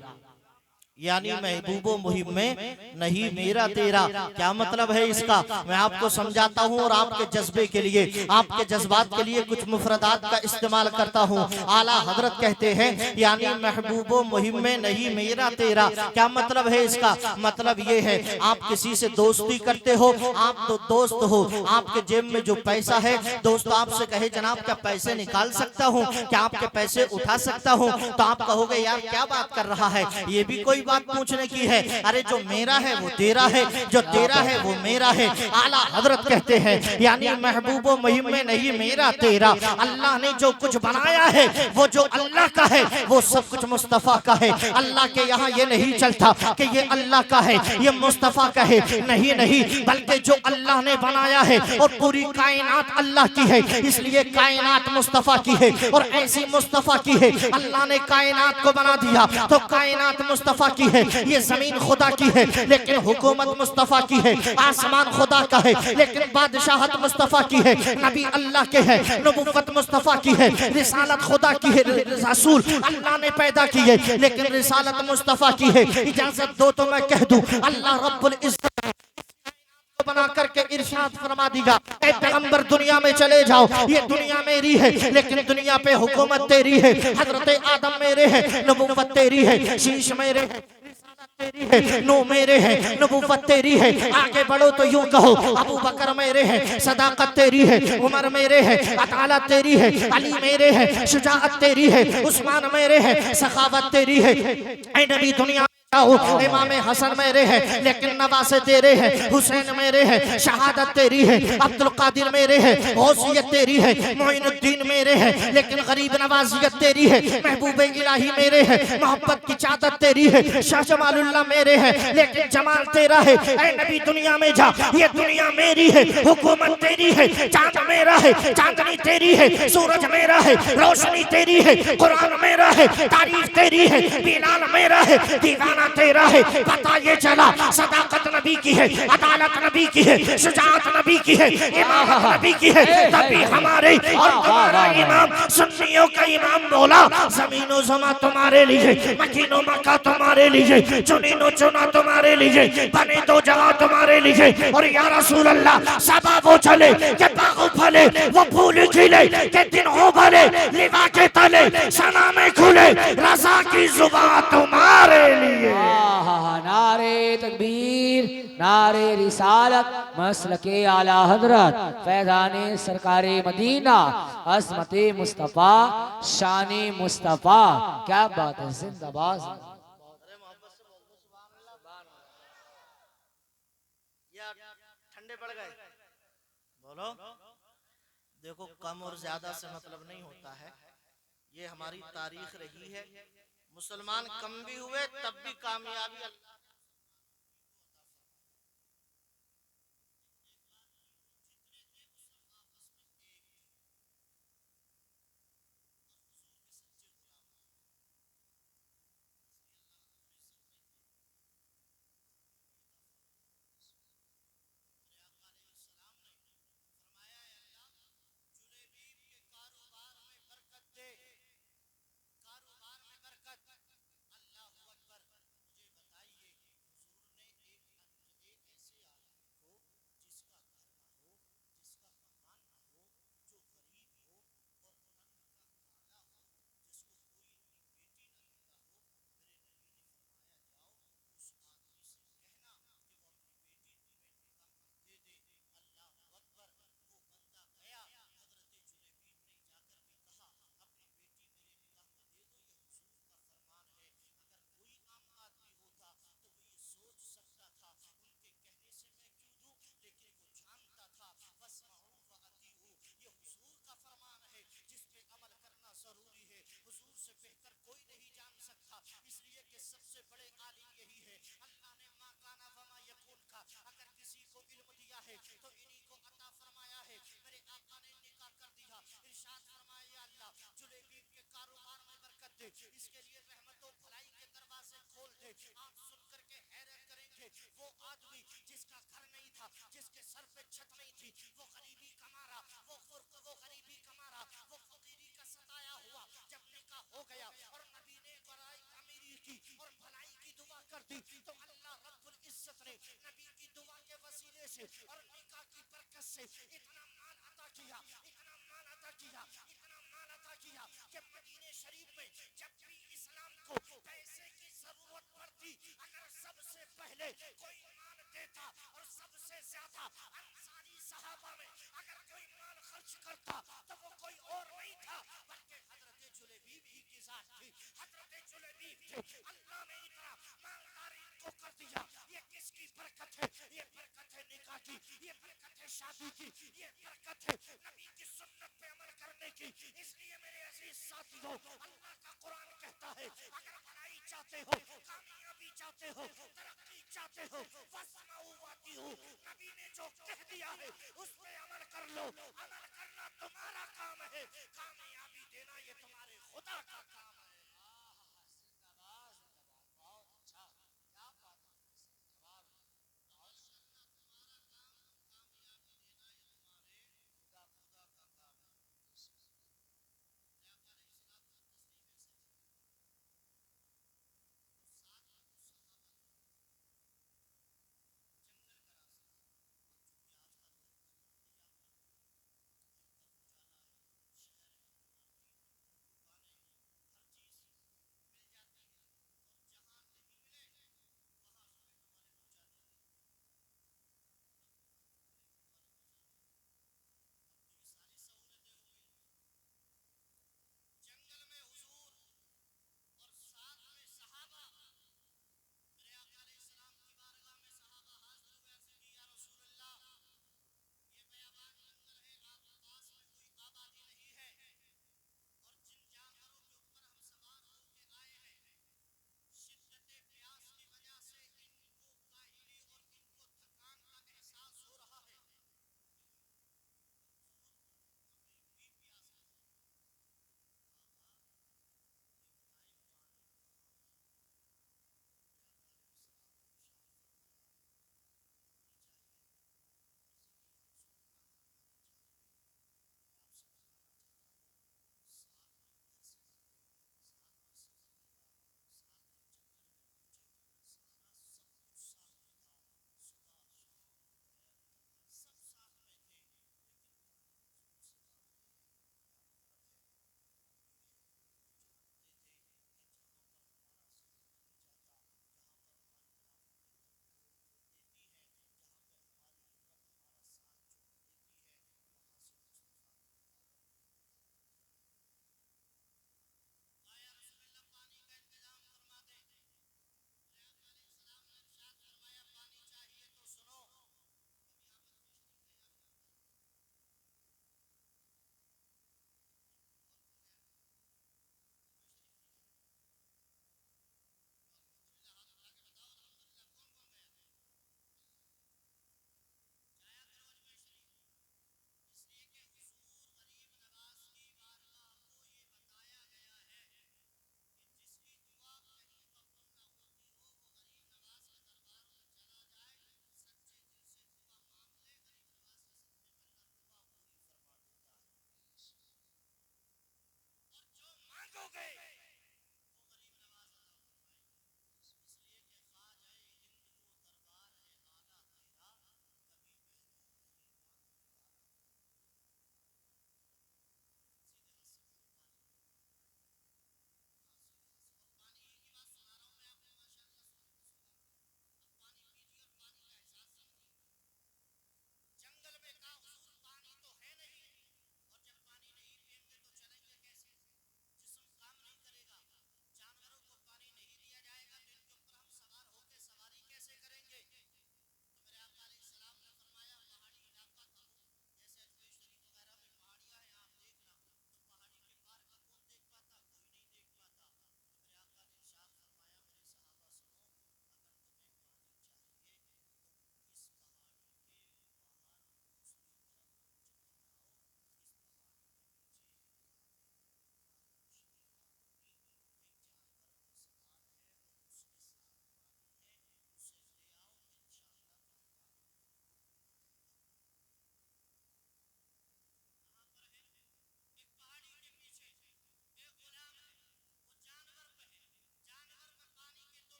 यानी महबूबो मुहिब में नहीं मेरा तेरा। क्या मतलब है इसका, मैं आपको समझाता हूँ और आपके जज्बे के लिए, आपके जज्बात के लिए कुछ मुफरदात का इस्तेमाल करता हूँ। आला हजरत कहते हैं यानी महबूबो मुहिब में नहीं मेरा तेरा। क्या मतलब है इसका, मतलब ये है आप किसी से दोस्ती करते हो, आप तो दोस्त हो, आपके जेब में जो पैसा है, दोस्त आपसे कहे जनाब क्या पैसे निकाल सकता हूँ, क्या आपके पैसे उठा सकता हूँ, तो आप कहोगे यार क्या बात कर रहा है, ये भी कोई बात पूछने की है। अरे जो मेरा है वो तेरा है, जो तेरा है वो मेरा है। आला हजरत कहते हैं यानी महबूबो मुहिब में नहीं मेरा तेरा। अल्लाह ने जो कुछ बनाया है वो जो अल्लाह का है वो सब कुछ मुस्तफा का है। अल्लाह के यहाँ ये नहीं चलता कि ये अल्लाह का है ये मुस्तफा का है, नहीं नहीं, बल्कि जो अल्लाह ने बनाया है और पूरी कायनात अल्लाह की है, इसलिए कायनात मुस्तफा की है। और ऐसी मुस्तफा की है, अल्लाह ने कायनात को बना दिया तो कायनात मुस्तफा की है। ये जमीन खुदा की है लेकिन हुकूमत मुस्तफा की है, आसमान खुदा का है लेकिन बादशाहत मुस्तफा की है, नबी अल्लाह के है, नबुव्वत मुस्तफा की है, रिसालत खुदा की है, रसूल अल्लाह ने पैदा की है लेकिन रिसालत मुस्तफा की है। इजाजत दो तो मैं कह दूं, अल्लाह रब्बुल इज्जत बना करके इरशाद फरमा दिया, ऐ पैगंबर दुनिया में चले जाओ, ये दुनिया मेरी है लेकिन दुनिया पे हुकूमत तेरी है। हजरत आदम मेरे है, नबुव्वत तेरी है, शीश मेरे है, तेरी है, नो मेरे है, नबुव्वत तेरी है। आगे बढ़ो तो यूं कहो, अबू बकर मेरे है, सदाकत तेरी है, उमर मेरे है, अदालत तेरी है, अली मेरे है, शुजाअत तेरी है, उस्मान मेरे है, सखावत तेरी है। ऐ नबी दुनिया इमाम हसन मेरे है लेकिन नवासे तेरे है, हुसैन मेरे है, शहादत तेरी है, अब्दुल कादिर मेरे है, गौसियत तेरी है, मोइनुद्दीन मेरे है लेकिन गरीब नवाजियत तेरी है, महबूब इलाही मेरे है, मोहब्बत की चादत तेरी है, शाह जमालुल्लाह मेरे है लेकिन जमाल तेरा है। ऐ नबी दुनिया में जा, ये दुनिया मेरी है, हुकूमत तेरी है, चांद मेरा है, चांदनी तेरी है, सूरज मेरा है, रोशनी तेरी है, कुरान मेरा है, तारीफ तेरी है, बिलाल मेरा है, दीवाना तेरा है। पता ये चला सदाकत नबी की है, अदालत नबी की है, शुजाअत नबी की है, इमामत नबी की है। तभी हमारे और तुम्हारा इमाम सुन्नियों का इमाम बोला, जमीनो जमा तुम्हारे लिए, मकीनो मक्का तुम्हारे लिए, चुनीनो चुना तुम्हारे लिए, बने दो जगह तुम्हारे लिए। और या रसूल अल्लाह सबा वो चले के बागो फले, वो फूल खिले के दिन हो भले, लिवा के तले सना में खुले, रजा की जुबान तुम्हारे लिए। नारे तकबीर, नारे रिसालत, मसलके आला हजरत, फैज़ाने सरकारे मदीना, अज़मते मुस्तफ़ा, शाने मुस्तफ़ा। क्या बात है, जिंदाबाद। ठंडे पड़ गए, बोलो। देखो कम और ज्यादा से मतलब नहीं होता है, ये हमारी तारीख रही है। मुसलमान कम भी हुए तब भी कामयाबी अल्लाह और निकाह की बरकत से इतना माल अता किया, इतना माल अता किया, इतना माल अता किया कि मदीने शरीफ में जब भी इस्लाम को पैसे की जरूरत पड़ती, अगर सबसे पहले कोई माल देता और सबसे ज्यादा अंसारी सहाबा में अगर कोई माल खर्च करता तो वो कोई और नहीं था बल्कि हजरत जुलैबीब ही की जात थी। हजरत जुलैबीब थे। अल्लाह ने इतना मालदारी इनको कर दिया। ये किसकी बरकत है? ये बरकत है निकाह की, ये बरकत है शादी की, ये बरकत है नबी की सुन्नत पे अमल करने की। इसलिए मेरे अजीज साथियों, अल्लाह का कुरान कहता है अगर भलाई चाहते हो, कामयाबी चाहते हो, तरक्की चाहते हो, फस्माऊ वातिऊ, नबी ने जो कह दिया है उस पे अमल कर लो। अमल करना तुम्हारा काम है, कामयाबी देना ये तुम्हारे खुदा का काम है। जिंदाबाद जिंदाबाद, बहुत अच्छा, क्या बात है, जवाब माशाअल्लाह, तुम्हारा काम कामयाबी देना ये तुम्हारे खुदा खुदा का काम है। हर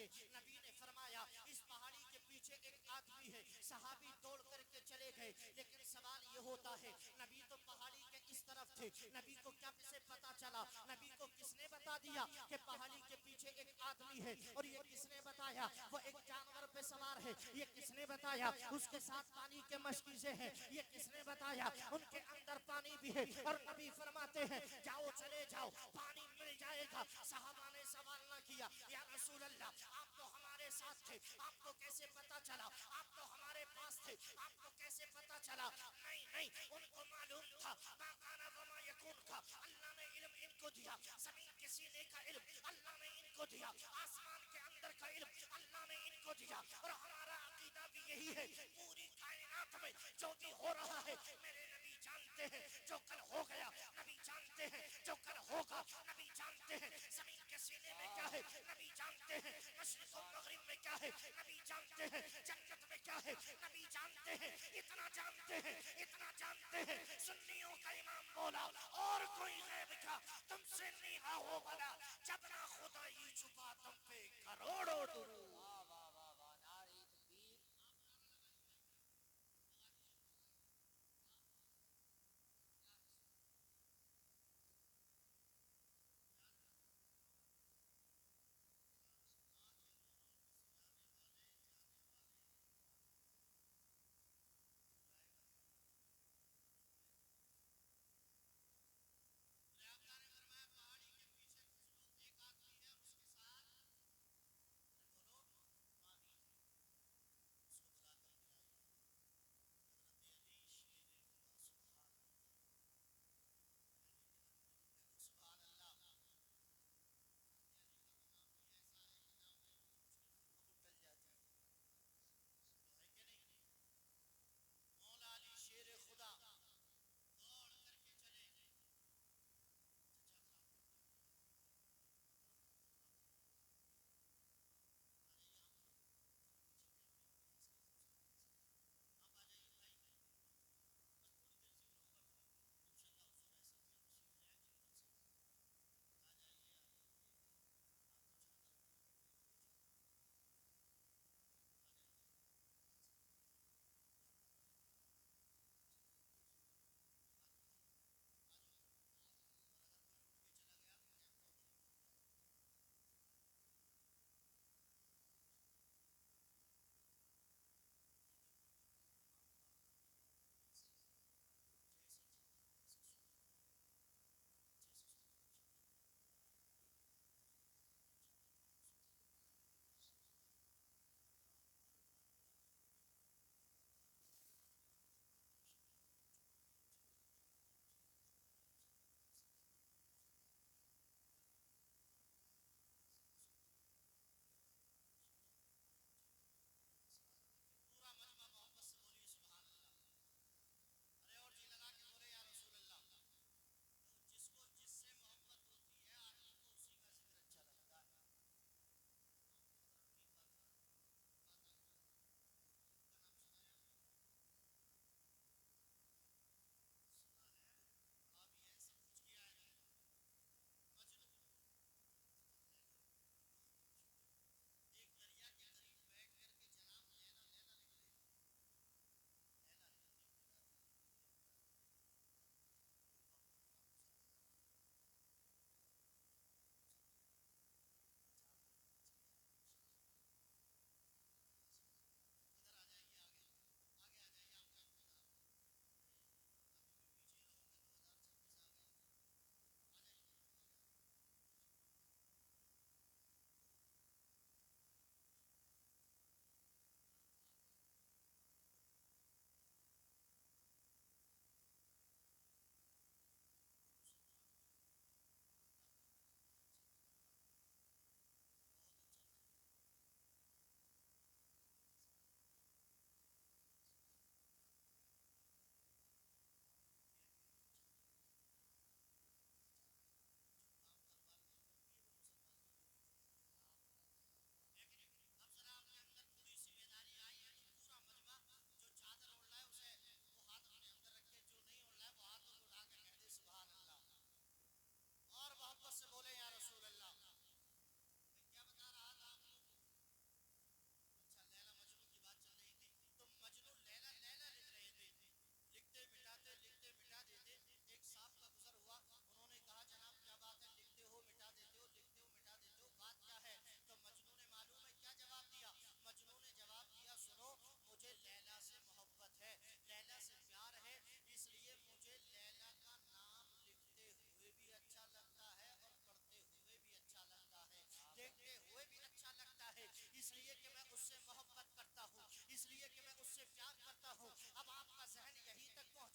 थे। नबी ने फरमाया इस पहाड़ी के पीछे एक आदमी है। सहाबी दौड़ करके चले गए, लेकिन सवाल ये होता है नबी तो पहाड़ी के इस तरफ थे, नबी को क्या से पता चला? नबी को किसने बता दिया कि पहाड़ी के पीछे एक आदमी है? और ये किसने बताया वो एक जानवर पे सवार है? ये किसने बताया उसके साथ पानी के मशकीजे हैं? ये किसने बताया उनके अंदर पानी भी है? और नबी फरमाते हैं जाओ चले जाओ, पानी मिल जाएगा। सहाबा ने सवाल ना किया या रसूल अल्लाह आप तो हमारे साथ थे, आपको कैसे पता चला? आप तो हमारे पास थे, आपको कैसे पता चला? नहीं नहीं, उनको मालूम था माकाना वमा यकून का अल्लाह ने इल्म इनको दिया। जमीन के सीने का इल्म अल्लाह ने इनको दिया, आसमान के अंदर का इल्म अल्लाह ने इनको दिया। और हमारा अकीदा भी यही है, पूरी कायनात में जो भी हो रहा है मेरे नबी जानते हैं। जो कल हो गया नबी जानते हैं, जो कल होगा नबी जानते हैं। जमीन के सीने में क्या है नबी जानते हैं, मशरिक और मगरिब में क्या है नबी जानते हैं, जन्नत में क्या है नबी जानते हैं। इतना जानते हैं, इतना जानते हैं, सुन्नियों का इमाम बोला और कोई गैब का तुमसे नीवा हो भला, जब ना खुदा ही छुपा तुम पे करोड़ों दुरूद। वाह वाह वाह वाह, नारे तकबीर। अल्लाह ने फरमाया पहाड़ी के पीछे एक आदमी है, उसके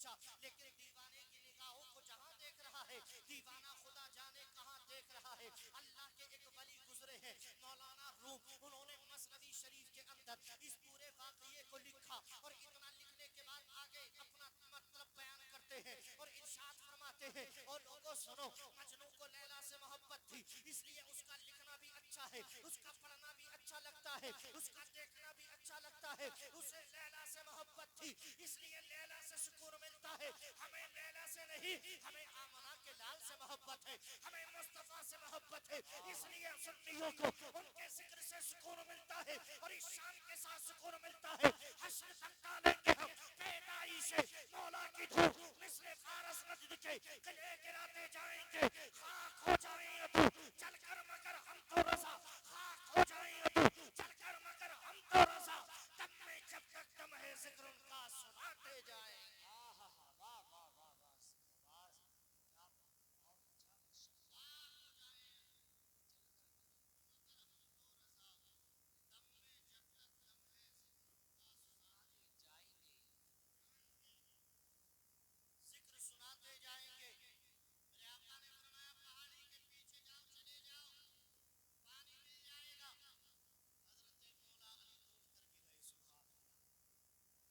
पूछा, लेकिन दीवाने की निगाहों को जहां देख रहा है, दीवाना खुदा जाने कहां देख रहा है। अल्लाह के एक वली गुजरे हैं मौलाना रूम, उन्होंने मसनवी शरीफ के अंदर इस पूरे वाकये को लिखा और इतना लिखने के बाद आगे अपना मतलब बयान करते हैं और इरशाद फरमाते हैं, और लोगों सुनो, मजनू को लैला से मोहब्बत थी, इसलिए उसका लिखना भी अच्छा है, उसका पढ़ना भी अच्छा लगता है, उसका देखना भी अच्छा लगता है। उसे लैला से मोहब्बत थी, इसलिए लैला से सुकून मिलता है। हमें लैला से नहीं, हमें आमना के लाल से मोहब्बत है, हमें मुस्तफा से मोहब्बत है, इसलिए सुन्नियों को उनके जिक्र से सुकून मिलता है और इस शान के साथ सुकून मिलता है। हश्र तक डालेंगे हम पैदाई से मौला की धूप, मिस्र फारस नजद के गले गिराते जाएंगे। खाक हो जाएं तू चलकर मगर हम तो रजा, खाक हो जाएं तू चलकर मगर हम तो रजा, दम में जब तक दम है जिक्र उनका सुनाते जाए। जिक्र सुनाते जाएंगे। मेरे आका ने फरमाया पहाड़ी के पीछे जाओ, चले जाओ, पानी मिल जाएगा। हजरत मौला अली दौड़ करके गए। सुभान अल्लाह,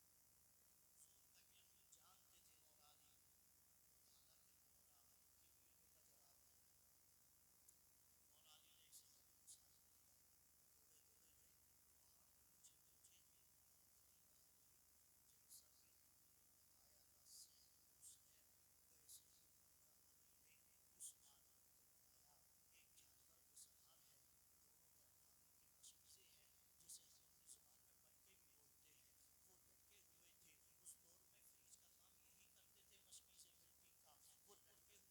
हुजूर का इल्म जानते थे मौला अली। हालांकि मौला अली के इल्म का जवाब मौला अली ने सबक मुसाफिर किया, दौड़े दौड़े गए, पहाड़ के नीचे पहुंचे, जब सभी लोगों ने बताया ना सैर सैर, वैसे ही मौला अली ने उस आदमी को बताया, एक जानवर को सवार है, दोनों तरफ पानी के मशकीज़े हैं, जिसे हम अपनी जुबान में मटके भी बोलते हैं। वो लटके हुए थे, उस दौर में फ्रिज का काम यही करते थे, मशकीज़े मिट्टी का, वो लटके हुए थे,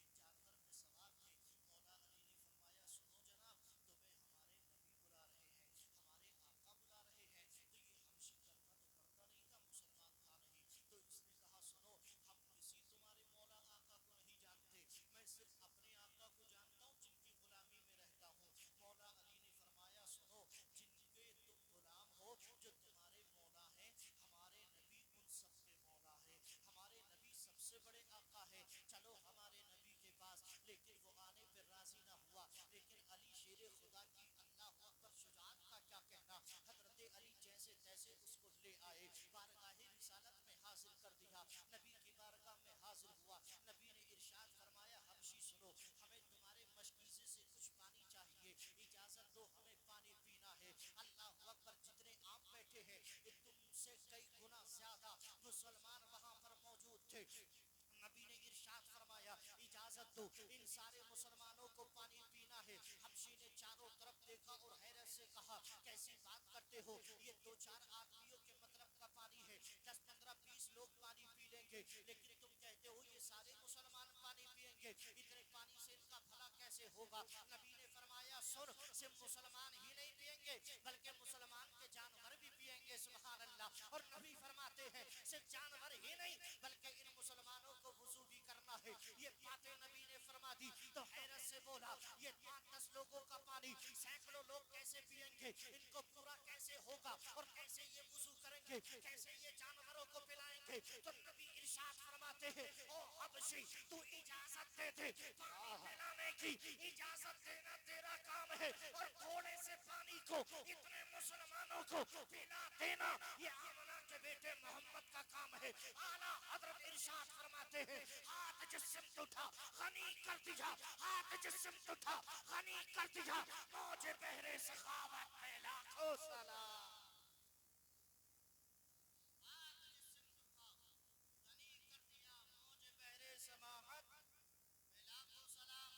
जानवर पे सवार थे। मौला अली ने फरमाया सुनो जनाब, तुम्हें हमारे नबी बुला रहे हैं, हमारे आका बुला रहे हैं। तो ये हमशी करता तो करता नहीं था, मुसलमान था नहीं, तो इसने कहा सुनो, हम किसी तुम्हारे मौला आका को नहीं जानते, मैं सिर्फ अपने आका को जानता हूँ जिनकी गुलामी में रहता हूँ। मौला अली ने फरमाया सुनो, जिनके तुम गुलाम हो, जो तुम्हारे मौला हैं, हमारे नबी उन सबके मौला है, हमारे नबी सबसे बड़े आका है, चलो हमारे नबी के पास। लेकिन वो आने पर राजी ना हुआ। लेकिन अली शेर खुदा की अल्लाह अकबर शुजाअत का क्या कहना, हजरत अली जैसे तैसे उसको ले आए, बारगाह रिसालत में हाजिर कर दिया, नबी की बारगाह में हाजिर हुआ। नबी ने इरशाद फरमाया हबशी सुनो, हमें तुम्हारे मशकीज़े से कुछ पानी चाहिए, इजाजत दो, हमें पानी पीना है। अल्लाह अकबर, जितने आप बैठे हैं तुमसे कई गुना ज्यादा मुसलमान वहां पर मौजूद थे। नबी ने इरशाद फरमाया इजाजत दो, इन सारे मुसलमानों को पानी पीना है। हबशी ने चारों तरफ देखा और हैरत से कहा कैसी बात करते हो, ये दो चार आदमियों के मतलब का पानी है, 10 15 20 लोग पानी पी लेंगे, लेकिन तुम कहते हो ये सारे मुसलमान पानी पिएंगे, इतने पानी से इनका भला कैसे होगा। नबी ने फरमाया सुन, सिर्फ मुसलमान ही नहीं पिएंगे बल्कि मुसलमान के जानवर भी पिएंगे। सुभान अल्लाह। और नबी फरमाते हैं सिर्फ जानवर ही नहीं बल्कि इन मुसलमानों को वुजू भी करना है। ये बातें नबी ने फरमा दी तो हैरत से बोला ये 5-10 लोगों का पानी सैकड़ों लोग कैसे पिएंगे, इनको पूरा कैसे होगा और कैसे ये वुजू करेंगे, कैसे ये जानवरों को पिलाएंगे। तो नबी इरशाद फरमाते हैं ओ हबशी, तू इजाजत दे दे, पानी पिलाने की इजाजत देना तेरा काम है, और थोड़े से पानी को इतने मुसलमानों को पिला देना ये आमना के बेटे मोहम्मद का काम है। आला हजरत इरशाद फरमाते हैं हाथ जिस्म उठा गनी कर दिया, हाथ जिस्म उठा गनी कर दिया, मौजे बहरे सखावत है लाखों सलाम। हाथ जिस्म उठा गनी कर दिया, मौजे बहरे समाहत में लाखों सलाम।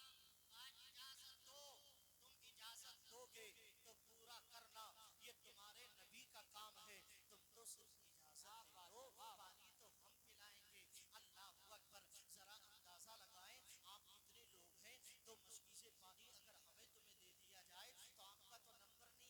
आज इजाजत दो, तुम इजाजत दोगे तो पूरा करना, ये तुम्हारे नबी का काम है, तुम तो सिर्फ इजाजत दो, पानी तो हम पिलाएंगे। अल्लाह अकबर। जरा अंदाजा लगाएं आप कितने लोग हैं, तो मशकीज़े पानी अगर हमें तुम्हें दे दिया जाए तो आपका तो नंबर नहीं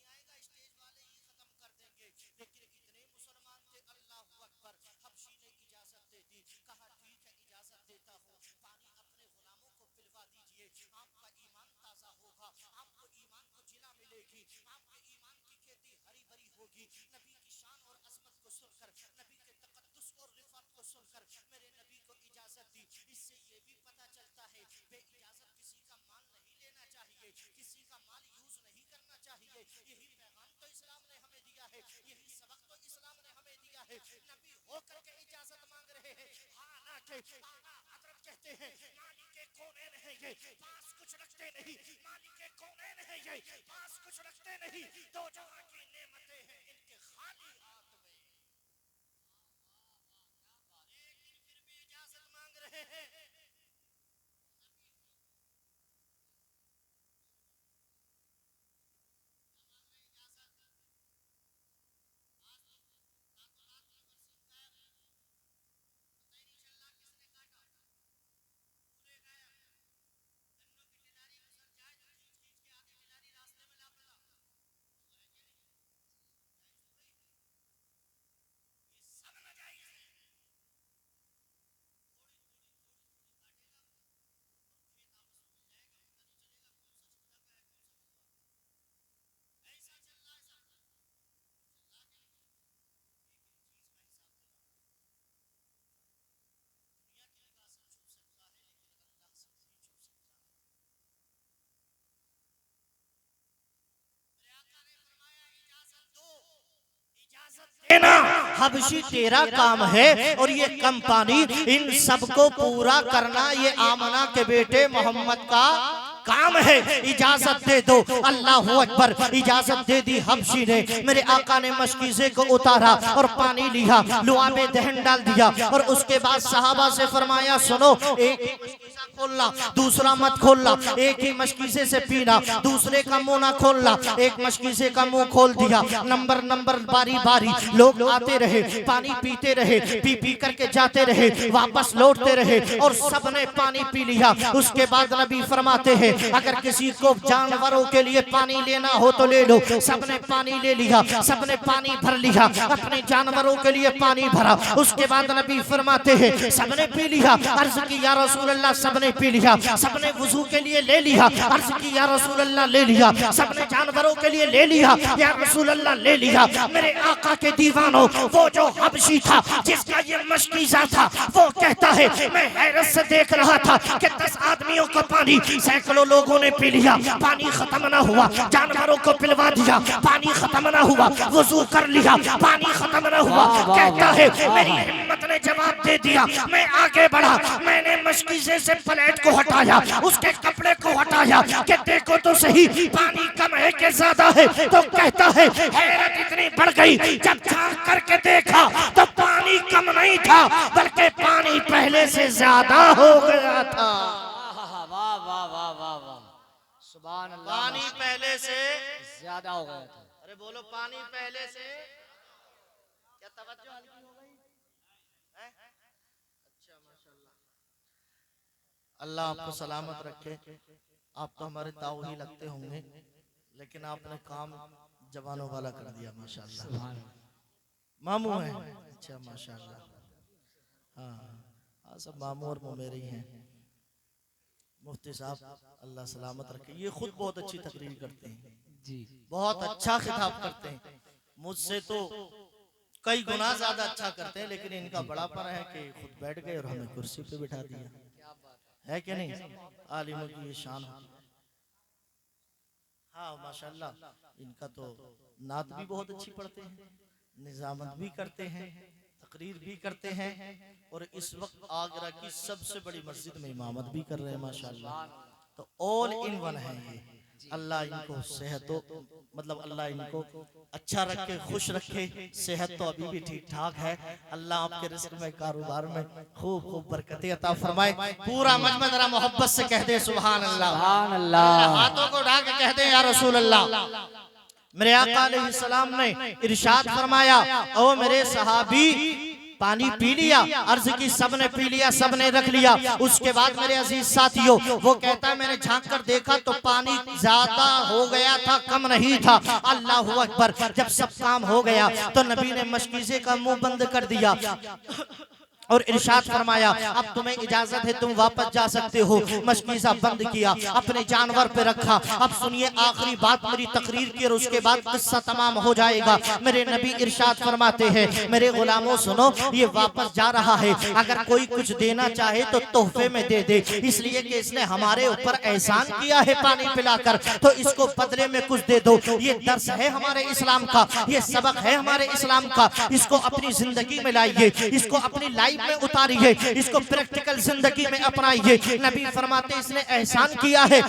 है, नबी होकर के इजाजत मांग रहे हैं। हालांकि आला हजरत कहते हैं मालिक के कौनैन है ये, पास कुछ रखते नहीं, मालिक के कौनैन है ये, पास कुछ रखते नहीं, दो जहां की नेमतें हैं इनके खाली हाथ में। लेकिन फिर भी इजाजत मांग रहे हैं। देना हबशी तेरा काम है और ये कम पानी इन सबको पूरा करना ये आमना के बेटे मोहम्मद का काम है। इजाजत दे दो। अल्लाह अकबर। इजाजत दे दी हबशी ने। मेरे आका ने मशकीज़े को उतारा और पानी लिया, लुआबे दहन डाल दिया और उसके बाद सहाबा से फरमाया सुनो, एक मशकीज़ा खोलना, दूसरा मत खोलना, एक ही मशकीज़े से पीना, दूसरे का मुंह ना खोलना। एक मशकीज़े का मुंह खोल दिया, नंबर नंबर बारी बारी लोग आते रहे, पानी पीते रहे, पी पी करके जाते रहे, वापस लौटते रहे और सबने पानी पी लिया। उसके बाद नबी फरमाते हैं अगर किसी को जानवरों के लिए पानी लेना हो तो ले लो। सबने पानी ले लिया, सबने पानी भर लिया, अपने जानवरों के लिए पानी भरा। उसके बाद नबी फरमाते हैं सबने पी लिया। अर्ज की या रसूल अल्लाह, सबने पी लिया। सबने वुजू के लिए ले लिया। अर्ज की या रसूल अल्लाह, ले लिया। सबने जानवरों के लिए ले लिया। या रसूल अल्लाह, ले लिया। मेरे आका के दीवानों, वो जो हबशी था जिसका ये मशकीज़ा था, वो कहता है मैं हैरत से देख रहा था कि 10 आदमियों को पानी सैकड़ों लोगों ने पी लिया, पानी खत्म ना हुआ। जानवरों को पिलवा दिया, पानी खत्म ना हुआ। वुजू कर लिया, पानी खत्म ना हुआ। कहता है मेरी हिम्मत ने जवाब दे दिया। मैं आगे बढ़ा, मैंने मशकीज़े से प्लेट को हटाया, उसके कपड़े को हटाया कि देखो तो सही पानी कम है कि ज्यादा है। तो कहता है हैरत इतनी बढ़ गई, जब झांक करके देखा तो पानी कम नहीं था बल्कि पानी पहले से ज्यादा हो गया था। वाह वाह वाह वाह वाह, सुभान अल्लाह। पानी पहले से ज्यादा हो गया था। अरे बोलो, पानी पहले से क्या तवज्जो हल्की हो गई है? अच्छा माशाल्लाह। अल्लाह आपको सलामत रखे। आप तो हमारे ताऊ ही लगते होंगे, लेकिन आपने काम जवानों वाला कर दिया माशाल्लाह। मामू है? अच्छा माशाल्लाह। हाँ, सब मामू और मुमेरी हैं। मुफ्ती साहब अल्लाह सलामत रखे। ये खुद बहुत अच्छी तकरीर करते हैं जी, बहुत अच्छा खिताब करते हैं। मुझसे तो कई गुना ज्यादा अच्छा करते हैं, लेकिन इनका बड़ापन है कि खुद बैठ गए और हमें कुर्सी पे बिठा दिया। है कि नहीं? आलिमों की ये शान। हाँ माशाल्लाह, इनका तो नात भी बहुत अच्छी पढ़ते हैं, निजामत भी करते हैं, तकरीर भी करते हैं और इस वक्त आगरा की सबसे बड़ी मस्जिद में इमामत भी कर रहे हैं माशाल्लाह। तो ऑल इन वन है ये। अल्लाह इनको सेहत, मतलब अल्लाह इनको अच्छा रखे, खुश रखे। सेहत तो अभी भी ठीक ठाक है। अल्लाह आपके रिस्क में, कारोबार में खूब खूब बरकतें अता फरमाए। पूरा मजमा जरा मोहब्बत से कह दे सुभान अल्लाह। सुभान अल्लाह। हाथों को उठा के कह दे या रसूल अल्लाह। मेरे आका अलैहिस्सलाम ने इरशाद फरमाया, ओ मेरे सहाबी पानी पी लिया? अर्ज की सबने पी लिया, सबने रख लिया। उसके बाद मेरे अजीज साथियों, वो कहता है मैंने झांक कर देखा तो पानी ज्यादा हो गया था, कम नहीं था। अल्लाह अकबर। जब सब काम हो गया तो नबी ने मशकीज़े का मुंह बंद कर दिया। और इरशाद फरमाया अब तुम्हें इजाजत है, तुम वापस जा सकते हो। मशकीज़ा बंद किया, अपने जानवर पे रखा। अब सुनिए आखिरी बात मेरी तकरीर की और उसके बाद किस्सा तमाम हो जाएगा। मेरे नबी इरशाद फरमाते हैं, मेरे गुलामों सुनो, ये वापस जा रहा है, अगर कोई कुछ देना चाहे तो तोहफे में दे दे, इसलिए कि इसने हमारे ऊपर एहसान किया है पानी पिलाकर, तो इसको बदले में कुछ दे दो। ये दर्स है हमारे इस्लाम का, ये सबक है हमारे इस्लाम का। इसको अपनी जिंदगी में लाइए, इसको अपनी लाइफ में उतारिए, इसको प्रैक्टिकल जिंदगी में अपनाइए। नबी फरमाते इसने एहसान किया है,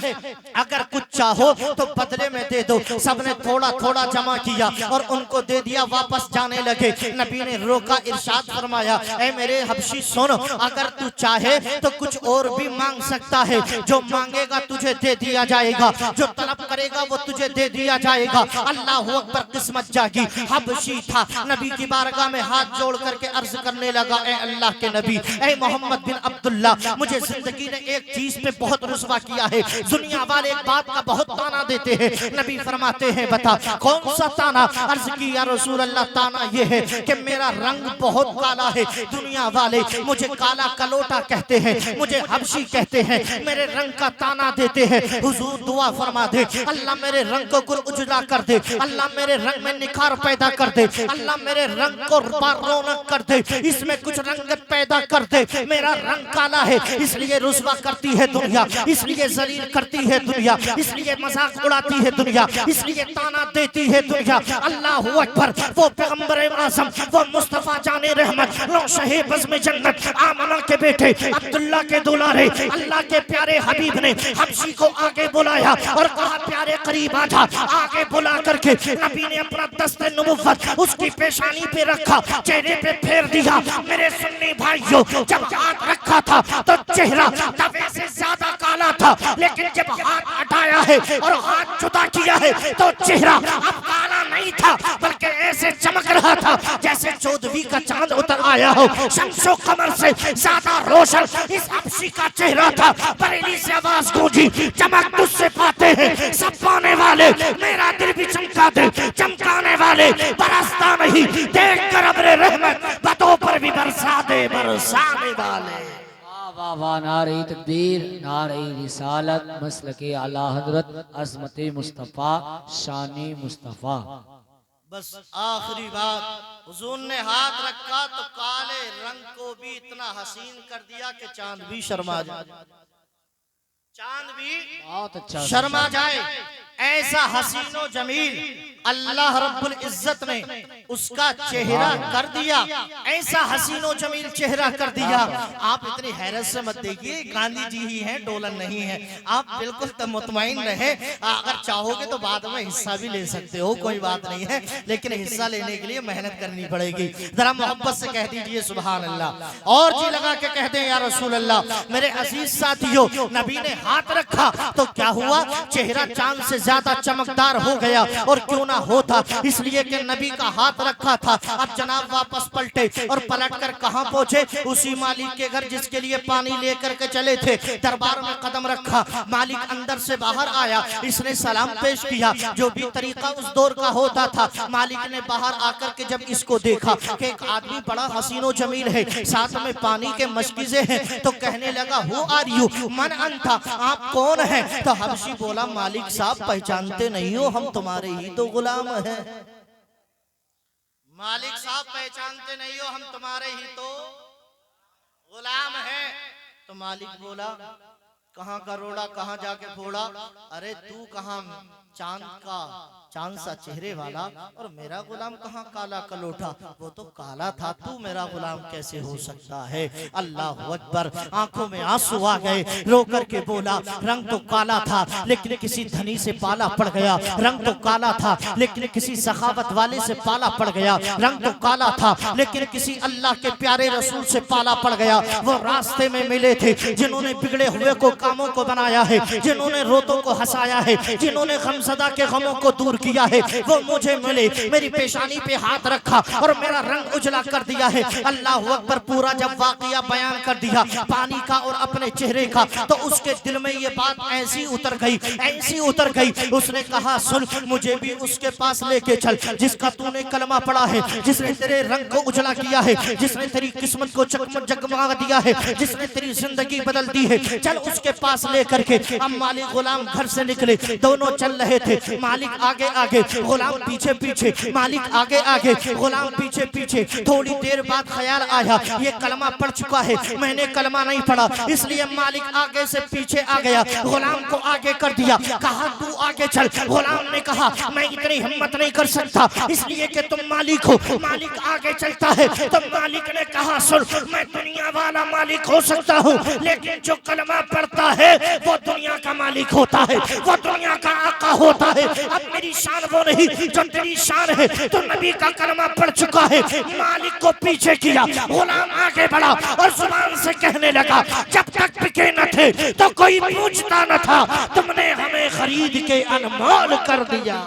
अगर कुछ चाहो तो बदले में दे दो। सबने थोड़ा थोड़ा जमा किया और उनको दे दिया, वापस जाने लगे। नबी ने रोका, इरशाद फरमाया, ऐ मेरे हबशी सुन, अगर तू चाहे तो कुछ और भी मांग सकता है, जो मांगेगा तुझे दे दिया जाएगा, जो तलब करेगा वो तुझे दे दिया जाएगा। अल्लाह अकबर, किस्मत जागी। हबशी था, नबी की बारगाह में हाथ जोड़ करके अर्ज करने लगा, ऐ अल्लाह के नबी, ऐ मोहम्मद बिन अब्दुल्ला, मुझे जिंदगी ने एक चीज पे बहुत रुस्वा किया है। दुनिया वाले एक बात का बहुत ताना देते हैं। नबी फरमाते हैं, बता कौन सा ताना? अर्ज की, या रसूल अल्लाह, ताना ये है कि मेरा रंग बहुत काला है। दुनिया वाले मुझे काला कलोटा कहते हैं, मुझे हबशी कहते हैं, मेरे रंग का ताना देते हैं। हुजूर दुआ फरमा दे, अल्लाह मेरे रंग को कुल उजला कर दे, अल्लाह मेरे रंग में निखार पैदा कर दे, अल्लाह मेरे रंग को रौनक कर दे, इसमें कुछ रंगत पैदा कर दे। मेरा रंग काला है, इसलिए रुस्वा करती है दुनिया, इसलिए जलील करती है दुनिया, इसलिए मजाक उड़ाती है दुनिया, इसलिए ताना देती है दुनिया। अल्लाह अकबर, वो पैगंबर आज़म, वो मुस्तफा जाने रहमत, नौशहे बज़्म जन्नत, आमना के बेटे, अब्दुल्ला के दुलारे, अल्लाह के प्यारे हबीब ने हबशी को आगे बुलाया और कहा, प्यारे करीब आ जा। आगे बुला करके नबी ने अपना दस्ते नबुव्वत उसकी पेशानी पे रखा, चेहरे पे फेर दिया। मेरे सुन्नी भाइयों, जब हाथ रखा था तो चेहरा तवे से ज्यादा काला था, लेकिन जब हाथ हटाया है और हाथ जुदा किया है तो चेहरा अब काला नहीं था, बल्कि ऐसे चमक रहा था जैसे 14वीं का चांद उतर आया हो। शम्सो कमर से ज्यादा रोशन इस हबशी का चेहरा था। बरेली से आवाज गूंजी, चमक तुझसे पाते हैं सब पाने वाले, मेरा दिल भी चमका दे, चमकाने वाले बरसता नहीं, देख कर अब्रे रहमत बातों पर भी बरसा दे, बरसाने वाले। वाह वाह, नारे तकबीर, नारे रिसालत, मसलके आला हजरत, अज़मते मुस्तफ़ा, शाने मुस्तफ़ा। बस आखिरी बात, हुजूर ने हाथ रखा तो काले रंग को भी इतना हसीन कर दिया कि चांद भी शर्मा जाए, चांद भी बहुत अच्छा शर्मा जाए। ऐसा हसीनो जमील अल्लाह रब्बुल इज्जत ने उसका चेहरा कर दिया, ऐसा हसीनो जमील चेहरा कर दिया। आप इतनी हैरत से मत देखिए, गांधी जी ही हैं, डोलन नहीं है। आप बिल्कुल तो मुतमईन रहे, अगर चाहोगे तो बाद में हिस्सा भी ले सकते हो, कोई बात नहीं है, लेकिन हिस्सा लेने के लिए मेहनत करनी पड़ेगी। जरा मोहब्बत से कह दीजिए सुभान अल्लाह, और जी लगा के कह दें या रसूल अल्लाह। मेरे अजीज साथियों, नबी ने हाथ रखा तो क्या हुआ? चेहरा चांद से ज्यादा चमकदार हो गया। और क्यों ना होता, इसलिए कि नबी का हाथ रखा था। अब जनाब वापस पलटे और पलटकर कहां पहुंचे? उसी मालिक के घर जिसके लिए पानी लेकर के चले थे। दरबार में कदम रखा, मालिक अंदर से बाहर आया, इसने सलाम पेश किया, जो भी तरीका उस दौर का होता था। मालिक ने बाहर आकर के जब इसको देखा कि एक आदमी बड़ा हसीनो जमील है, साथ में पानी के मशकीज़े हैं, तो कहने लगा, हु आर यू, मन अंता, आप कौन हैं? तो हबशी बोला, मालिक साहब पहचानते नहीं हो, हम तुम्हारे ही तो गुलाम हैं। मालिक साहब पहचानते नहीं हो, हम तुम्हारे ही तो गुलाम हैं। तो मालिक बोला, कहाँ का रोड़ा कहाँ जाके फोड़ा? अरे तू कहाँ चांद सा चेहरे वाला, और मेरा गुलाम कहाँ काला कलोटा? वो तो काला था, तू मेरा गुलाम कैसे हो सकता है? अल्लाह अकबर। आंखों में आंसू आ गए, रो करके बोला, रंग तो काला था लेकिन किसी धनी से पाला पड़ गया, रंग तो काला था लेकिन किसी सखावत वाले से पाला पड़ गया, रंग तो काला था लेकिन किसी अल्लाह के प्यारे रसूल से पाला पड़ गया। वो रास्ते में मिले थे जिन्होंने बिगड़े हुए को कामों को बनाया है, जिन्होंने रोतों को हंसाया है, जिन्होंने गमज़दा के गमों को दूर किया है वो मुझे मिले। मेरी पेशानी पे हाथ रखा और मेरा रंग उजला कर दिया है। अल्लाह अकबर। पूरा जब वाक़या बयान कर दिया पानी का और अपने चेहरे का, तो उसके दिल में ये बात ऐसी उतर गई, ऐसी उतर गई। उसने कहा सुन, मुझे भी उसके पास लेके चल जिसका तूने कलमा पढ़ा है, जिसने तेरे रंग को उजला किया है, जिसने तेरी किस्मत को जगमगा दिया है, जिसने तेरी जिंदगी बदल दी है। चल उसके पास लेकर के। अब मालिक गुलाम घर से निकले, दोनों चल रहे थे। मालिक आगे आगे, गुलाम पीछे पीछे। मालिक आगे आगे, गुलाम पीछे पीछे। थोड़ी देर बाद ख्याल आया ये कलमा पढ़ चुका है, मैंने कलमा नहीं पढ़ा, इसलिए मालिक आगे से पीछे आ गया, गुलाम को आगे कर दिया। कहा तू आगे चल। गुलाम ने कहा मैं इतनी हिम्मत नहीं कर सकता, इसलिए कि तुम मालिक हो। मालिक आगे चलता है तो मालिक ने कहा सुन, मैं दुनिया वाला मालिक हो सकता हूँ, लेकिन जो कलमा पढ़ता है वो दुनिया का मालिक होता है, वो दुनिया का आका होता है। अब मेरी शान वो नहीं जो तेरी शान है। तो नबी का कलमा पढ़ चुका है। मालिक को पीछे किया, गुलाम आगे बढ़ा और जुबान से कहने लगा जब तक बिके न थे तो कोई पूछता न था, तुमने हमें खरीद के अनमोल कर दिया।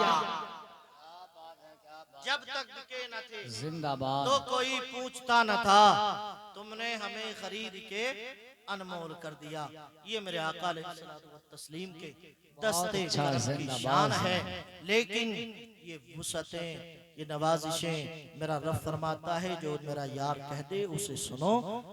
जब तक बिके न थे जिंदाबाद तो कोई पूछता न था, तुमने हमें खरीद के अनमोल कर दिया। ये मेरे आका तस्लीम के दस्ते की शान है। लेकिन ये वुसअतें, ये नवाजिशें मेरा रब फरमाता है जो मेरा यार कह दे उसे सुनो,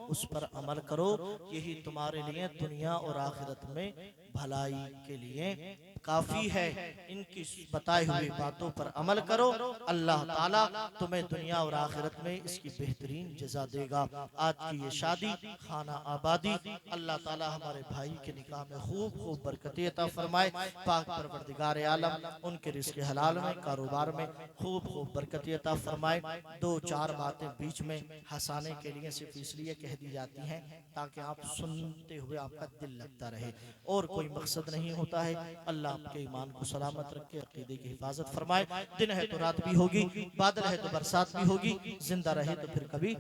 उस पर अमल करो, यही तुम्हारे लिए दुनिया और आखिरत में भलाई के लिए काफी है। इनकी बताई हुई बातों पर अमल करो, अल्लाह ताला तुम्हें दुनिया और आखिरत में इसकी बेहतरीन जज़ा देगा। आज की ये शादी खाना आबादी, अल्लाह ताला हमारे भाई के निकाह में खूब खूब बरकतें अता फरमाए। पाक परवरदिगार आलम उनके रिज़्क़ हलाल में, कारोबार में खूब खूब बरकतें अता फरमाए। दो चार बातें बीच में हंसाने के लिए सिर्फ इसलिए कह दी जाती हैं ताकि आप सुनते हुए आपका दिल लगता रहे, और कोई मकसद नहीं होता है। अल्लाह आपके ईमान को सलामत रखे, अकीदे की हिफाजत फरमाए। दिन है तो रात भी होगी, बादल है तो बरसात भी होगी, जिंदा रहे तो फिर कभी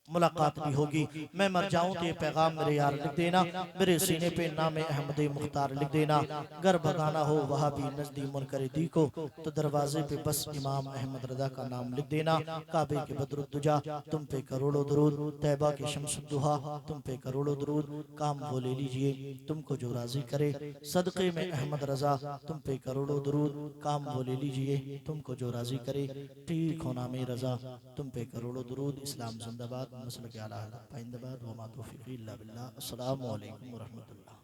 मुलाकात भी होगी। मैं मर जाऊं तो ये पैगाम मेरे यार लिख देना, मेरे सीने पे नाम अहमद मुख्तार लिख देना। घर भगाना हो वहाँ भी नजदी मुनकर दी को, तो दरवाजे पे बस इमाम अहमद रजा का नाम लिख देना। काबे के बदरुद्दुजा तुम पे करोड़ों दरूद, तैबा के शम्सुद्दुहा तुम पे करोड़ों दरूद। काम वो ले लीजिए तुमको जो राजी करे, सदक़े में अहमद रजा तुम पे करोड़ों दरूद। काम वो ले लीजिए तुमको जो राजी करे, ठीक होना में रजा तुम पे करोड़ों दरूद। इस्लाम जिंदाबाद, मसलक आला हज़रत पाइंदाबाद। व मा तौफीक़ी इल्ला बिल्लाह। अस्सलामु अलैकुम व रहमतुल्लाह।